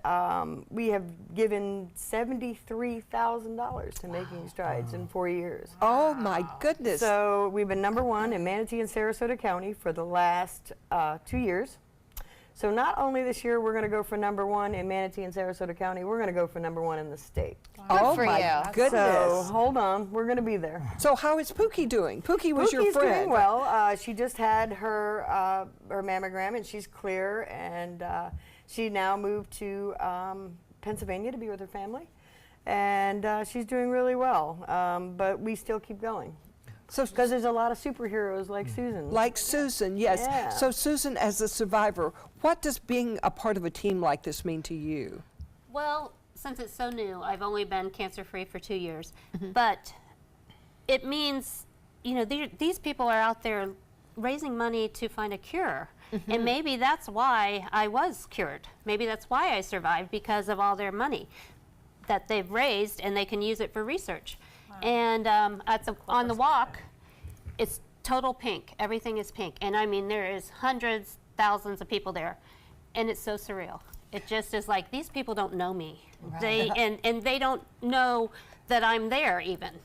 we have given $73,000 to Making Strides in 4 years. Oh my goodness. So we've been #1 in Manatee and Sarasota County for the last 2 years. So not only this year we're going to go for #1 in Manatee and Sarasota County, we're going to go for #1 in the state. Oh my goodness. So hold on, we're going to be there. So how is Pookie doing? Pookie was your friend. Doing well. She just had her mammogram and she's clear, and she now moved to Pennsylvania to be with her family, and she's doing really well. But we still keep going. So, because there's a lot of superheroes like Susan. Like Susan, yes. Yeah. So Susan, as a survivor, what does being a part of a team like this mean to you? Well, since it's so new, I've only been cancer-free for 2 years. But it means, you know, these people are out there raising money to find a cure. And maybe that's why I was cured. Maybe that's why I survived, because of all their money that they've raised, and they can use it for research. And on the walk, it's total pink. Everything is pink. And I mean, there is hundreds, thousands of people there. And it's so surreal. It just is like, these people don't know me. Right. And they don't know that I'm there even.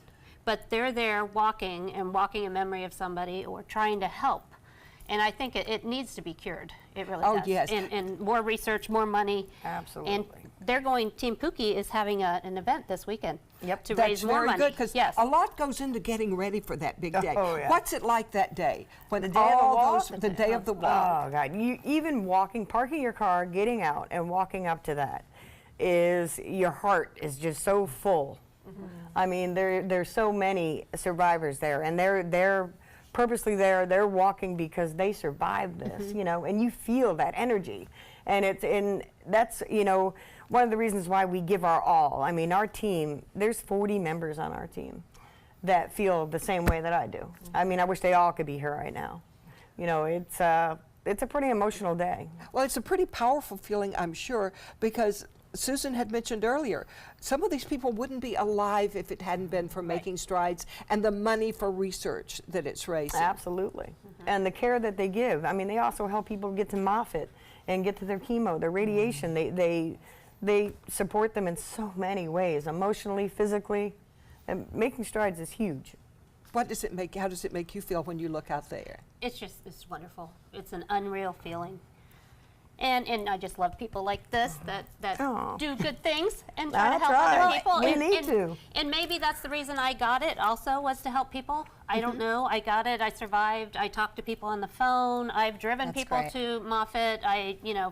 But they're there walking in memory of somebody or trying to help. And I think it needs to be cured. It really does. Yes. And more research, more money. Absolutely. And they're going, Team Pookie is having an event this weekend. to That's raise more very money. good because Yes. a lot goes into getting ready for that big day. Oh, yeah. What's it like that day? When The day of the walk? the day of the walk. Oh, God. Even walking, parking your car, getting out, and walking up to that is, your heart is just so full. I mean, there's so many survivors there, and they're purposely there. They're walking because they survived this, you know, and you feel that energy. And that's, you know, one of the reasons why we give our all. I mean, our team, there's 40 members on our team that feel the same way that I do. I mean, I wish they all could be here right now. You know, it's a pretty emotional day. Well, it's a pretty powerful feeling, I'm sure, because Susan had mentioned earlier, some of these people wouldn't be alive if it hadn't been for Making Strides and the money for research that it's raising. Absolutely. And the care that they give. I mean, they also help people get to Moffitt and get to their chemo, their radiation. They support them in so many ways, emotionally, physically. And Making Strides is huge. How does it make you feel when you look out there? It's wonderful. It's an unreal feeling. And I just love people like this that do good things and try to help other people. We need to. And maybe that's the reason I got it also, was to help people. I don't know. I got it. I survived. I talked to people on the phone. I've driven people to Moffitt.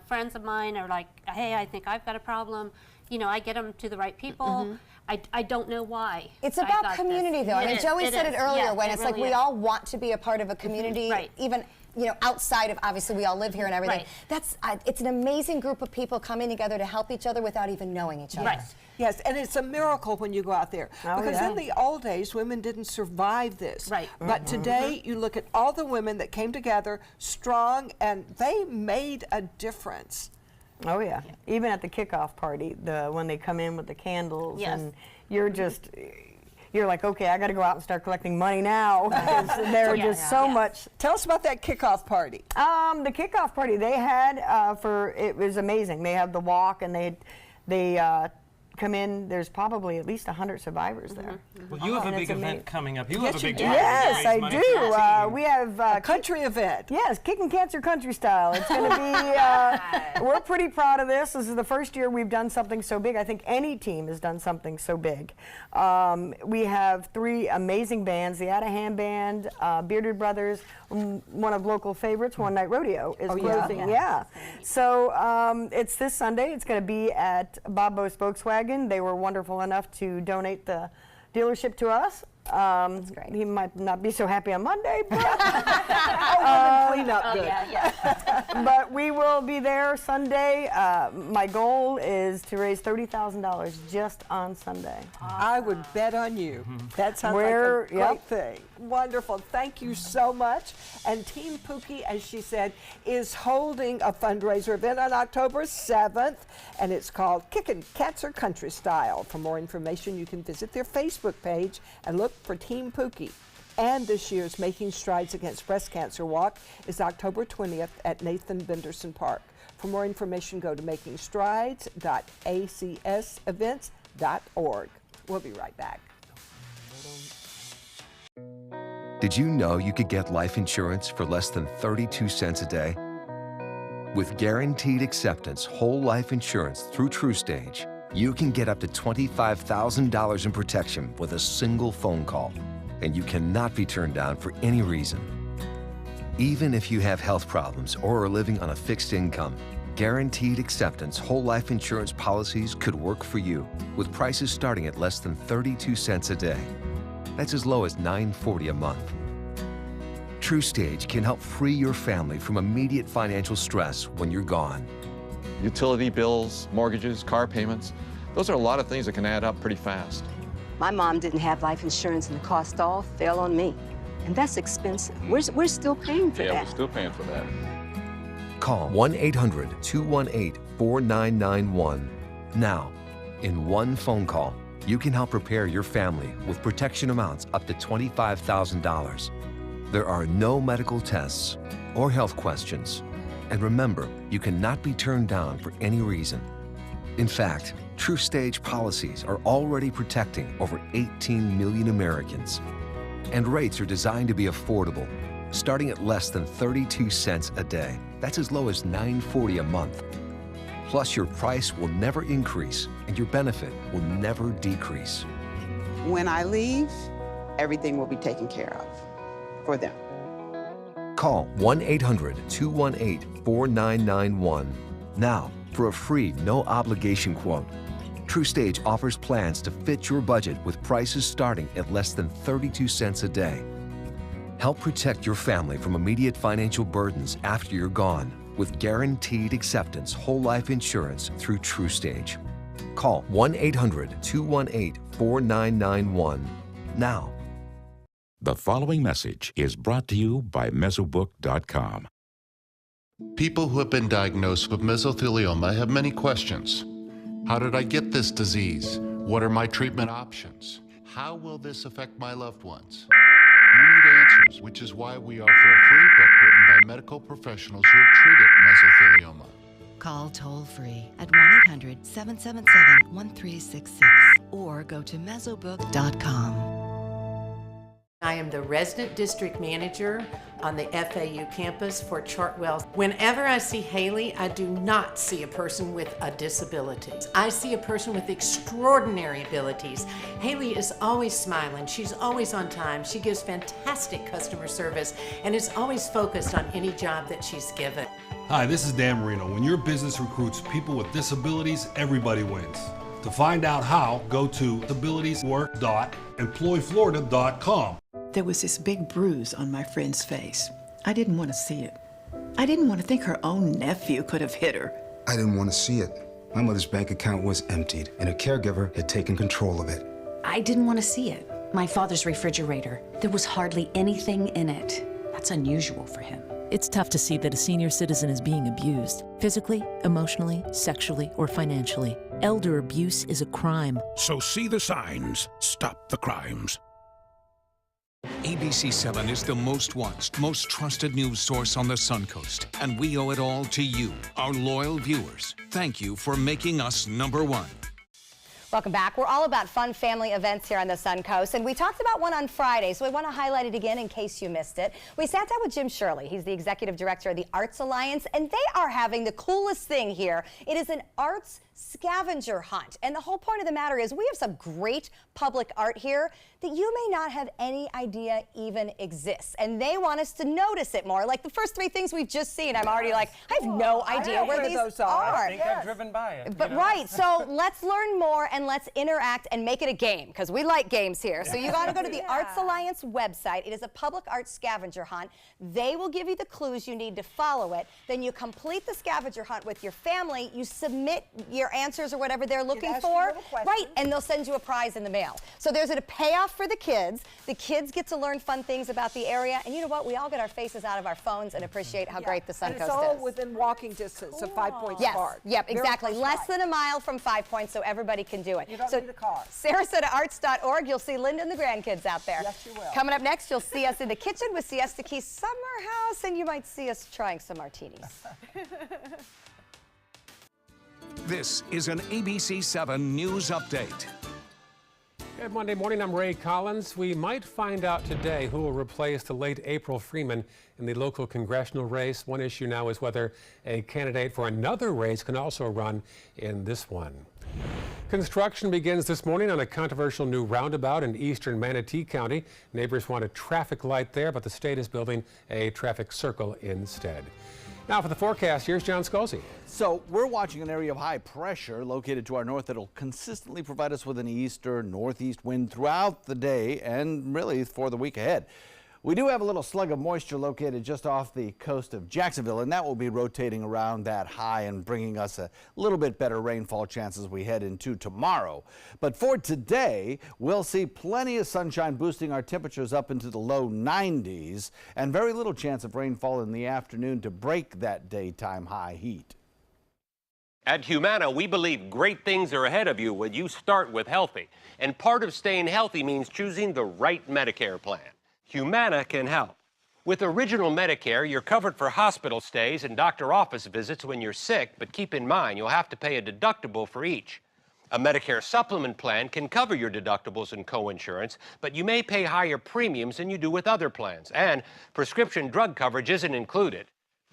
Friends of mine are like, hey, I think I've got a problem. You know, I get them to the right people. I don't know why. It's about community, though. I mean, Joey said it earlier when it's like we all want to be a part of a community, even outside of, obviously we all live here and everything. That's it's an amazing group of people coming together to help each other without even knowing each other. Right. Yes, and it's a miracle when you go out there. Because in the old days, women didn't survive this. Right. But today, you look at all the women that came together, strong, and they made a difference. Oh yeah. Even at the kickoff party, when they come in with the candles, and you're like, okay, I got to go out and start collecting money now. There are just so much. Tell us about that kickoff party. The kickoff party they had it was amazing. They have the walk, and they come in. There's probably at least 100 survivors there. Well, you have a big event coming up. You have a big event. Yes, I do. We have a country event. Yes, Kicking Cancer Country Style. It's going to be. We're pretty proud of this. This is the first year we've done something so big. I think any team has done something so big. We have 3 amazing bands: the Adahan Band, Bearded Brothers, one of local favorites, One Night Rodeo, is closing. Yeah. So it's this Sunday. It's going to be at Bob Bo's Volkswagen. They were wonderful enough to donate the dealership to us. That's great. He might not be so happy on Monday, but cleanup day. But we will be there Sunday. My goal is to raise $30,000 just on Sunday. I would bet on you. That sounds like a great thing. Wonderful. Thank you so much. And Team Pookie, as she said, is holding a fundraiser event on October 7th, and it's called Kickin' Cancer Country Style. For more information, you can visit their Facebook page and look for Team Pookie. And this year's Making Strides Against Breast Cancer Walk is October 20th at Nathan Benderson Park. For more information, go to makingstrides.acsevents.org. We'll be right back. Did you know you could get life insurance for less than 32 cents a day? With guaranteed acceptance whole life insurance through TrueStage, you can get up to $25,000 in protection with a single phone call, and you cannot be turned down for any reason. Even if you have health problems or are living on a fixed income, guaranteed acceptance whole life insurance policies could work for you, with prices starting at less than 32 cents a day. That's as low as $9.40 a month. TrueStage can help free your family from immediate financial stress when you're gone. Utility bills, mortgages, car payments, those are a lot of things that can add up pretty fast. My mom didn't have life insurance and the cost all fell on me. And that's expensive. We're still paying for that. Yeah, we're still paying for that. Call 1-800-218-4991. Now, in one phone call, you can help prepare your family with protection amounts up to $25,000. There are no medical tests or health questions. And remember, you cannot be turned down for any reason. In fact, TrueStage policies are already protecting over 18 million Americans. And rates are designed to be affordable, starting at less than 32 cents a day. That's as low as $9.40 a month. Plus, your price will never increase and your benefit will never decrease. When I leave, everything will be taken care of for them. Call 1-800-218-4991 now for a free, no-obligation quote. TrueStage offers plans to fit your budget with prices starting at less than 32 cents a day. Help protect your family from immediate financial burdens after you're gone with guaranteed acceptance whole life insurance through TrueStage. Call 1-800-218-4991 now. The following message is brought to you by Mesobook.com. People who have been diagnosed with mesothelioma have many questions. How did I get this disease? What are my treatment options? How will this affect my loved ones? You need answers, which is why we offer a free book written by medical professionals who have treated mesothelioma. Call toll-free at 1-800-777-1366 or go to mesobook.com. I am the resident district manager on the FAU campus for Chartwell. Whenever I see Haley, I do not see a person with a disability. I see a person with extraordinary abilities. Haley is always smiling. She's always on time. She gives fantastic customer service and is always focused on any job that she's given. Hi, this is Dan Marino. When your business recruits people with disabilities, everybody wins. To find out how, go to abilitieswork.employflorida.com. There was this big bruise on my friend's face. I didn't want to see it. I didn't want to think her own nephew could have hit her. I didn't want to see it. My mother's bank account was emptied, and a caregiver had taken control of it. I didn't want to see it. My father's refrigerator. There was hardly anything in it. That's unusual for him. It's tough to see that a senior citizen is being abused, physically, emotionally, sexually, or financially. Elder abuse is a crime. So see the signs, stop the crimes. ABC7 is the most watched, most trusted news source on the Suncoast, and we owe it all to you, our loyal viewers. Thank you for making us #1. Welcome back. We're all about fun family events here on the Suncoast, and we talked about one on Friday, so we want to highlight it again in case you missed it. We sat down with Jim Shirley. He's the executive director of the Arts Alliance, and they are having the coolest thing here. It is an arts scavenger hunt, and the whole point of the matter is we have some great public art here that you may not have any idea even exists, and they want us to notice it more. Like the first 3 things we've just seen, I'm already like, I have no idea where these are. I think I've driven by it. But right, so let's learn more and let's interact and make it a game, because we like games here. So you got to go to the Arts Alliance website. It is a public art scavenger hunt. They will give you the clues you need to follow it. Then you complete the scavenger hunt with your family. You submit your answers or whatever they're looking for. Right, and they'll send you a prize in the mail. So there's a payoff for the kids. The kids get to learn fun things about the area. And you know what? We all get our faces out of our phones and appreciate how great the Suncoast is. And it's all within walking distance of 5 Points Park. Yep, exactly. Less than a mile from 5 Points, so everybody can do it. You don't need a car. SarasotArts.org. You'll see Linda and the grandkids out there. Yes, you will. Coming up next, you'll see us in the kitchen with Siesta Key Summer House, and you might see us trying some martinis. This is an ABC7 News Update. Good Monday morning, I'm Ray Collins. We might find out today who will replace the late April Freeman in the local congressional race. One issue now is whether a candidate for another race can also run in this one. Construction begins this morning on a controversial new roundabout in eastern Manatee County. Neighbors want a traffic light there, but the state is building a traffic circle instead. Now for the forecast, here's John Scalzi. So we're watching an area of high pressure located to our north that will consistently provide us with an east or northeast wind throughout the day and really for the week ahead. We do have a little slug of moisture located just off the coast of Jacksonville, and that will be rotating around that high and bringing us a little bit better rainfall chances we head into tomorrow. But for today, we'll see plenty of sunshine boosting our temperatures up into the low 90s and very little chance of rainfall in the afternoon to break that daytime high heat. At Humana, we believe great things are ahead of you when you start with healthy. And part of staying healthy means choosing the right Medicare plan. Humana can help. With Original Medicare, you're covered for hospital stays and doctor office visits when you're sick, but keep in mind you'll have to pay a deductible for each. A Medicare supplement plan can cover your deductibles and co-insurance, but you may pay higher premiums than you do with other plans, and prescription drug coverage isn't included.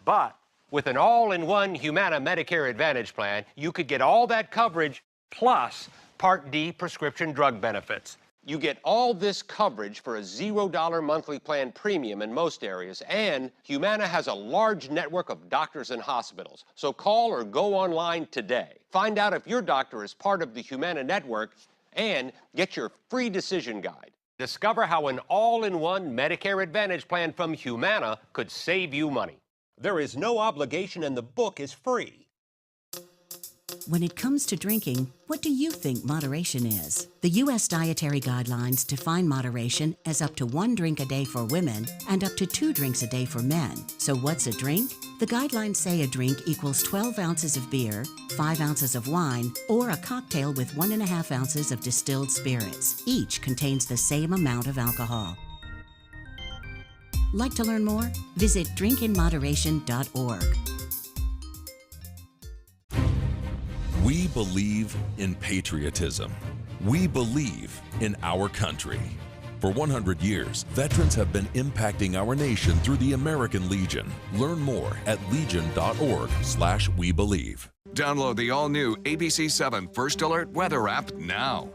But with an all-in-one Humana Medicare Advantage plan, you could get all that coverage plus Part D prescription drug benefits. You get all this coverage for a $0 monthly plan premium in most areas, and Humana has a large network of doctors and hospitals. So call or go online today. Find out if your doctor is part of the Humana network and get your free decision guide. Discover how an all-in-one Medicare Advantage plan from Humana could save you money. There is no obligation and the book is free. When it comes to drinking, what do you think moderation is? The U.S. Dietary Guidelines define moderation as up to 1 drink a day for women and up to 2 drinks a day for men. So what's a drink? The guidelines say a drink equals 12 ounces of beer, 5 ounces of wine, or a cocktail with 1.5 ounces of distilled spirits. Each contains the same amount of alcohol. Like to learn more? Visit drinkinmoderation.org. We believe in patriotism. We believe in our country. For 100 years, veterans have been impacting our nation through the American Legion. Learn more at legion.org/webelieve. Download the all-new ABC7 First Alert Weather app now.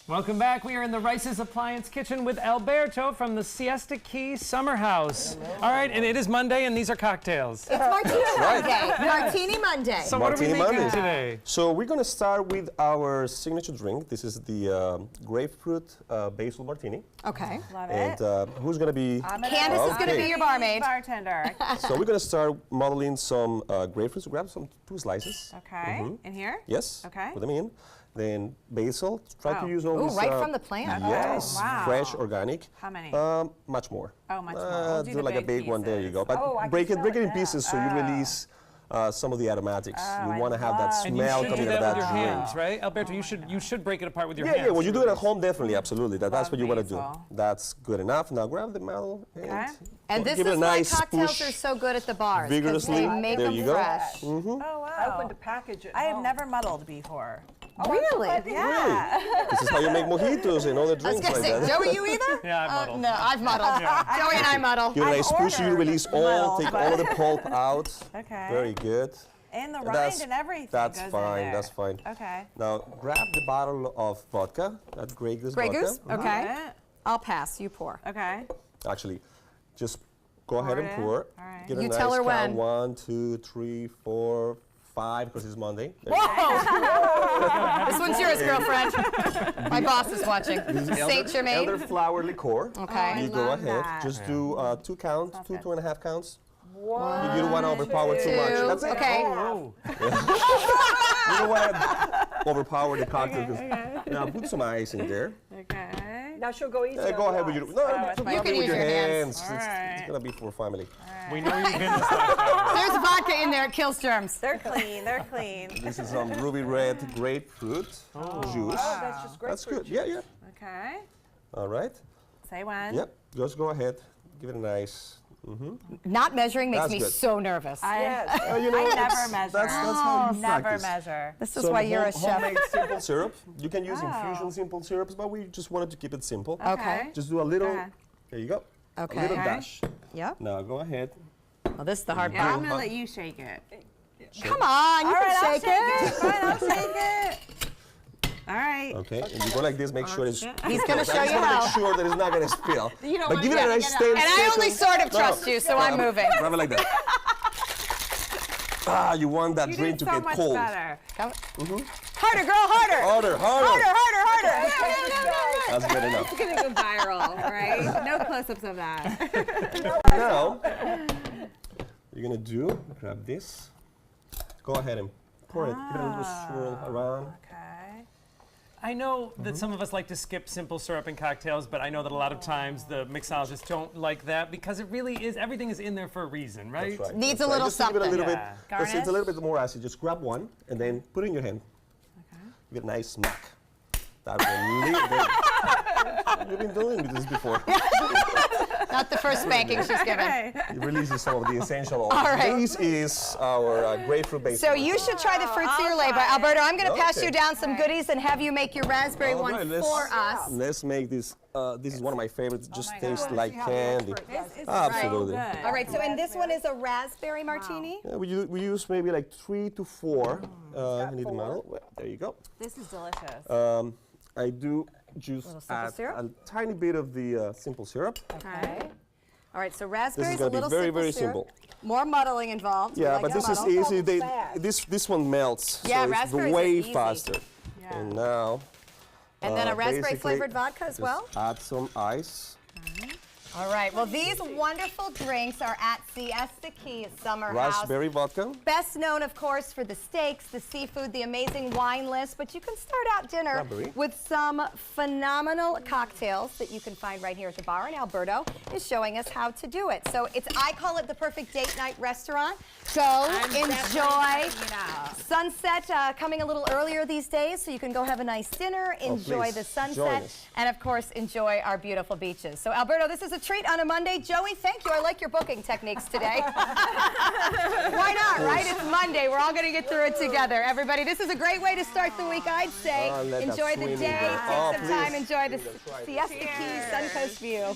Welcome back. We are in the Rice's Appliance Kitchen with Alberto from the Siesta Key Summer House. All right, and it is Monday, and these are cocktails. It's Martini Monday. right. Martini Monday. So what are we making today? So we're going to start with our signature drink. This is the grapefruit basil martini. Okay. Love it. And who's going to be? Candace is going to be your barmaid. Bartender. So we're going to start modeling some grapefruits. So grab 2 slices. Okay. In here? Yes. Okay. Put them in. Then basil. Try to use all Ooh, these. right from the plant. Yes. Wow. Fresh, organic. How many? Much more. Oh, much more. We'll Do like a big one. There you go. But break it in pieces so you release some of the aromatics. You want to have that smell coming out of that with your drink. hands, right, Alberto? You should break it apart with your hands. Yeah, when you do it at home, definitely, absolutely. That's what you want to do. That's good enough. Now grab the metal and this give it is a why nice cocktails push are so good at the bars. vigorously. They make There them you go. fresh. Oh, wow. I opened a package at I have home. never muddled before. Really? Yeah. This is how you make mojitos and other I was drinks going to like say, that. Joey, you either? Yeah, I've muddled. No, I've muddled. Joey and I muddle. Give it a nice push. You release all, take all of the pulp out. Okay. Very good. And the rind and everything That's goes in fine. there. That's fine. Okay. Now grab the bottle of vodka. That Grey Goose Grey vodka. Goose? Okay. I'll pass. You pour. Okay. Actually, just go ahead and pour. All right. Get a You nice tell her count. when. 1, 2, 3, 4, 5, because it's Monday. There you Whoa! This one's yours, girlfriend. My boss is watching. Saint Germain. elderflower liqueur. Okay. You go ahead. Just do 2 counts, 2.5 counts. You don't want to overpower too much. That's it. Okay. You don't want to overpower the cocktail. Now put some ice in there. Okay. Now she'll go easy. Go ahead with your. No, You can use your hands. It's gonna be for family. We know you've been this last time. There's vodka in there. It kills germs. They're clean. They're clean. This is some ruby red grapefruit juice. Oh, that's just grapefruit. That's good. Yeah. Okay. All right. Say when. Yep. Just go ahead. Give it a nice. Not measuring makes That's me good. so nervous. Yes. You know, I it's- never measure. That's how you Never practice. measure. This is Some why you're a chef. homemade simple syrup. You can use infusion simple syrups, but we just wanted to keep it simple. Okay. Just do a little. ahead. There you go. Okay. A little dash. Yep. Now go ahead. Well, this is the hard Yeah, I'm part. gonna let you shake it. Come on, you All right, can I'll shake it. Fine, I'll shake it. All right. Okay. And you go like this. Make sure it's. He's gonna show I just you want to how. make sure that it's not gonna spill. You don't But want give it to a nice get stay. And I only sort of trust you, so I'm moving. Grab it like that. You want that You drink did to so get much cold. better. Harder, girl, harder. Harder, harder. Harder, harder. That's good enough. It's gonna go viral, right? No close-ups of that. Now, you're gonna grab this. Go ahead and pour it. Give it a little swirl around. Okay. I know that some of us like to skip simple syrup in cocktails, but I know that a lot of times the mixologists don't like that because it really is, everything is in there for a reason, right? That's right. Needs That's a little Just to give it a something. little Yeah. bit. It's a Garnish? little bit more acid. Just grab one and then put it in your hand. Okay. Give it a nice smack. That will leave it. You've been doing this before. Now not the first spanking she's given. It releases some of the essential oils. All right. This is our grapefruit-based. So you should try the fruits of your labor. Alberto, I'm going to pass Okay. you down some goodies and have you make your raspberry All one right, for us. Let's make this. This is one of my favorites. Just tastes like candy. This is Absolutely. so good. All right, so and this one is a raspberry martini. Yeah, we use maybe like 3 to 4 in the model. Well, there you go. This is delicious. I do just Little simple add syrup. a tiny bit of the simple syrup. Okay. All right, so This raspberries, is a going to little be very, simple very syrup. simple. More muddling involved. Yeah, We like but this that is muddle. easy. This one melts. Yeah, so it's raspberries are way easy. faster. Yeah. And now. And then a raspberry basically flavored vodka as just well. Add some ice. All right, well, these wonderful drinks are at Siesta Key Summer House. Raspberry vodka. Best known, of course, for the steaks, the seafood, the amazing wine list, but you can start out dinner Strawberry. with some phenomenal cocktails that you can find right here at the bar, and Alberto is showing us how to do it. So I call it the perfect date night restaurant. Go, enjoy. Sunset coming a little earlier these days, so you can go have a nice dinner, enjoy please, the join sunset, us. and of course, enjoy our beautiful beaches. So Alberto, this is a treat on a Monday. Joey, thank you. I like your booking techniques today. Why not, right? It's Monday. We're all going to get through it together. Everybody, this is a great way to start the week, I'd say. Let that Enjoy the swimming day, go. take Oh, some please. time, enjoy the Siesta Key Suncoast view.